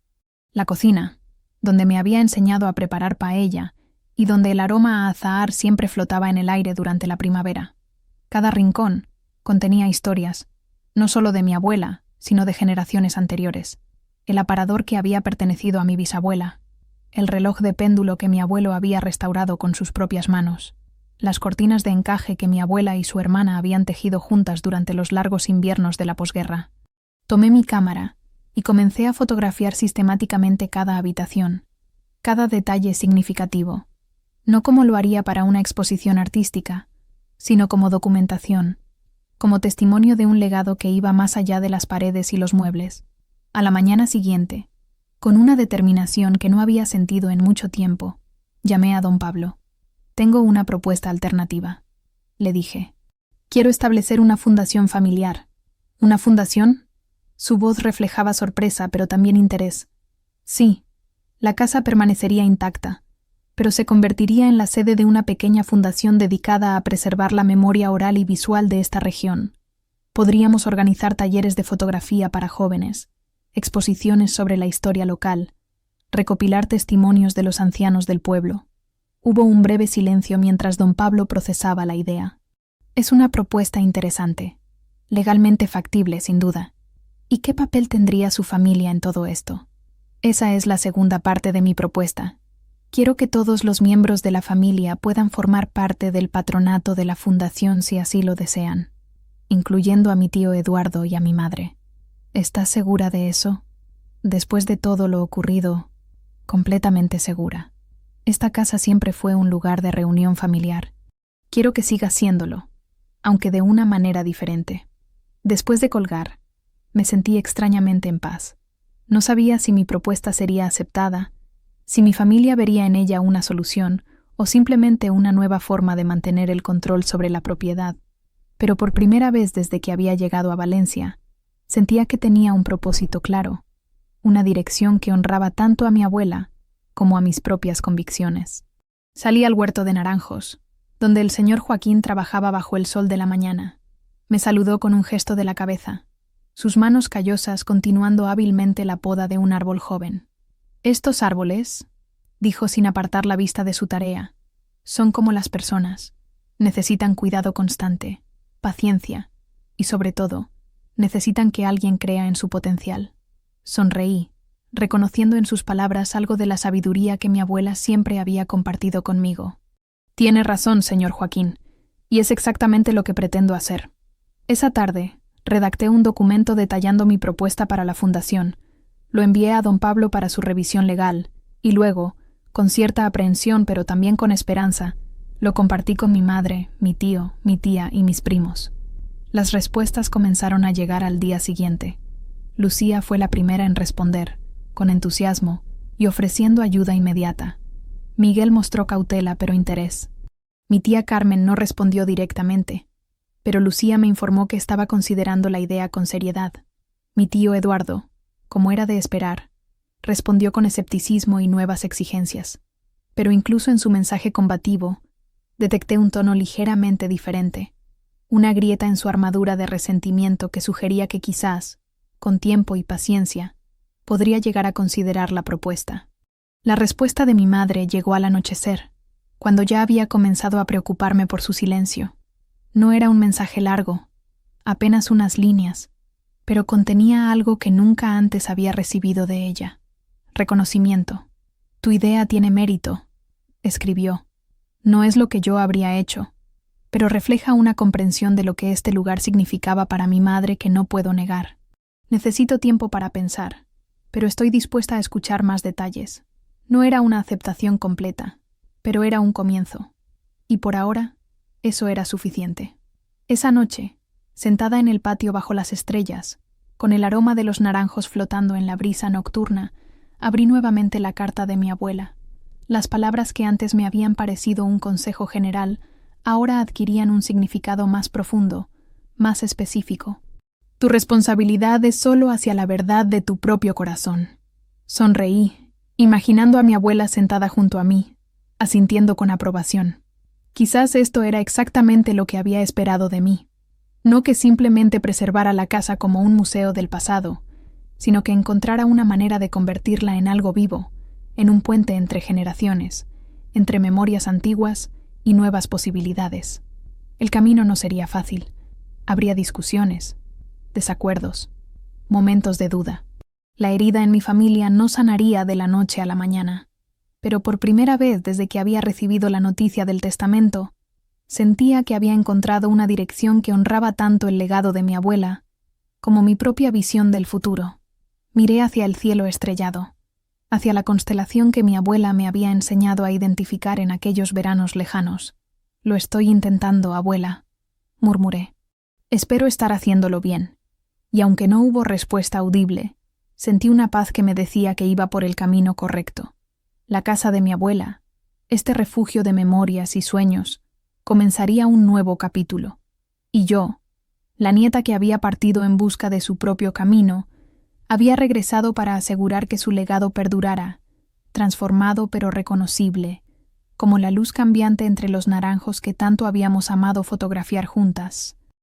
La cocina, donde me había enseñado a preparar paella y donde el aroma a azahar siempre flotaba en el aire durante la primavera. Cada rincón contenía historias, no solo de mi abuela, sino de generaciones anteriores. El aparador que había pertenecido a mi bisabuela, el reloj de péndulo que mi abuelo había restaurado con sus propias manos, las cortinas de encaje que mi abuela y su hermana habían tejido juntas durante los largos inviernos de la posguerra. Tomé mi cámara y comencé a fotografiar sistemáticamente cada habitación, cada detalle significativo, no como lo haría para una exposición artística, sino como documentación, como testimonio de un legado que iba más allá de las paredes y los muebles. A la mañana siguiente, con una determinación que no había sentido en mucho tiempo, llamé a don Pablo. «Tengo una propuesta alternativa», le dije. «Quiero establecer una fundación familiar». «¿Una fundación?». Su voz reflejaba sorpresa, pero también interés. «Sí, la casa permanecería intacta, pero se convertiría en la sede de una pequeña fundación dedicada a preservar la memoria oral y visual de esta región. Podríamos organizar talleres de fotografía para jóvenes, exposiciones sobre la historia local, recopilar testimonios de los ancianos del pueblo». Hubo un breve silencio mientras don Pablo procesaba la idea. «Es una propuesta interesante, legalmente factible, sin duda. ¿Y qué papel tendría su familia en todo esto?». «Esa es la segunda parte de mi propuesta. Quiero que todos los miembros de la familia puedan formar parte del patronato de la fundación si así lo desean, incluyendo a mi tío Eduardo y a mi madre». «¿Estás segura de eso?». «Después de todo lo ocurrido, completamente segura. Esta casa siempre fue un lugar de reunión familiar. Quiero que siga siéndolo, aunque de una manera diferente». Después de colgar, me sentí extrañamente en paz. No sabía si mi propuesta sería aceptada, si mi familia vería en ella una solución o simplemente una nueva forma de mantener el control sobre la propiedad. Pero por primera vez desde que había llegado a Valencia, sentía que tenía un propósito claro, una dirección que honraba tanto a mi abuela como a mis propias convicciones. Salí al huerto de naranjos, donde el señor Joaquín trabajaba bajo el sol de la mañana. Me saludó con un gesto de la cabeza, sus manos callosas continuando hábilmente la poda de un árbol joven. «Estos árboles», dijo sin apartar la vista de su tarea, «son como las personas. Necesitan cuidado constante, paciencia y, sobre todo, necesitan que alguien crea en su potencial». Sonreí, reconociendo en sus palabras algo de la sabiduría que mi abuela siempre había compartido conmigo. «Tiene razón, señor Joaquín, y es exactamente lo que pretendo hacer». Esa tarde, redacté un documento detallando mi propuesta para la fundación. Lo envié a don Pablo para su revisión legal, y luego, con cierta aprehensión pero también con esperanza, lo compartí con mi madre, mi tío, mi tía y mis primos. Las respuestas comenzaron a llegar al día siguiente. Lucía fue la primera en responder, con entusiasmo y ofreciendo ayuda inmediata. Miguel mostró cautela pero interés. Mi tía Carmen no respondió directamente, pero Lucía me informó que estaba considerando la idea con seriedad. Mi tío Eduardo, como era de esperar, respondió con escepticismo y nuevas exigencias, pero incluso en su mensaje combativo, detecté un tono ligeramente diferente, una grieta en su armadura de resentimiento que sugería que quizás, con tiempo y paciencia, podría llegar a considerar la propuesta. La respuesta de mi madre llegó al anochecer, cuando ya había comenzado a preocuparme por su silencio. No era un mensaje largo, apenas unas líneas, pero contenía algo que nunca antes había recibido de ella. Reconocimiento. «Tu idea tiene mérito», escribió. «No es lo que yo habría hecho, pero refleja una comprensión de lo que este lugar significaba para mi madre que no puedo negar. Necesito tiempo para pensar, pero estoy dispuesta a escuchar más detalles». No era una aceptación completa, pero era un comienzo, y por ahora, eso era suficiente. Esa noche, sentada en el patio bajo las estrellas, con el aroma de los naranjos flotando en la brisa nocturna, abrí nuevamente la carta de mi abuela. Las palabras que antes me habían parecido un consejo general, ahora adquirían un significado más profundo, más específico. «Tu responsabilidad es solo hacia la verdad de tu propio corazón». Sonreí, imaginando a mi abuela sentada junto a mí, asintiendo con aprobación. Quizás esto era exactamente lo que había esperado de mí. No que simplemente preservara la casa como un museo del pasado, sino que encontrara una manera de convertirla en algo vivo, en un puente entre generaciones, entre memorias antiguas y nuevas posibilidades. El camino no sería fácil. Habría discusiones, desacuerdos, momentos de duda. La herida en mi familia no sanaría de la noche a la mañana, pero por primera vez desde que había recibido la noticia del testamento, sentía que había encontrado una dirección que honraba tanto el legado de mi abuela como mi propia visión del futuro. Miré hacia el cielo estrellado. hacia la constelación que mi abuela me había enseñado a identificar en aquellos veranos lejanos. «Lo estoy intentando, abuela», murmuré. «Espero estar haciéndolo bien». Y aunque no hubo respuesta audible, sentí una paz que me decía que iba por el camino correcto. La casa de mi abuela, este refugio de memorias y sueños, comenzaría un nuevo capítulo. Y yo, la nieta que había partido en busca de su propio camino, había regresado para asegurar que su legado perdurara, transformado pero reconocible, como la luz cambiante entre los naranjos que tanto habíamos amado fotografiar juntas.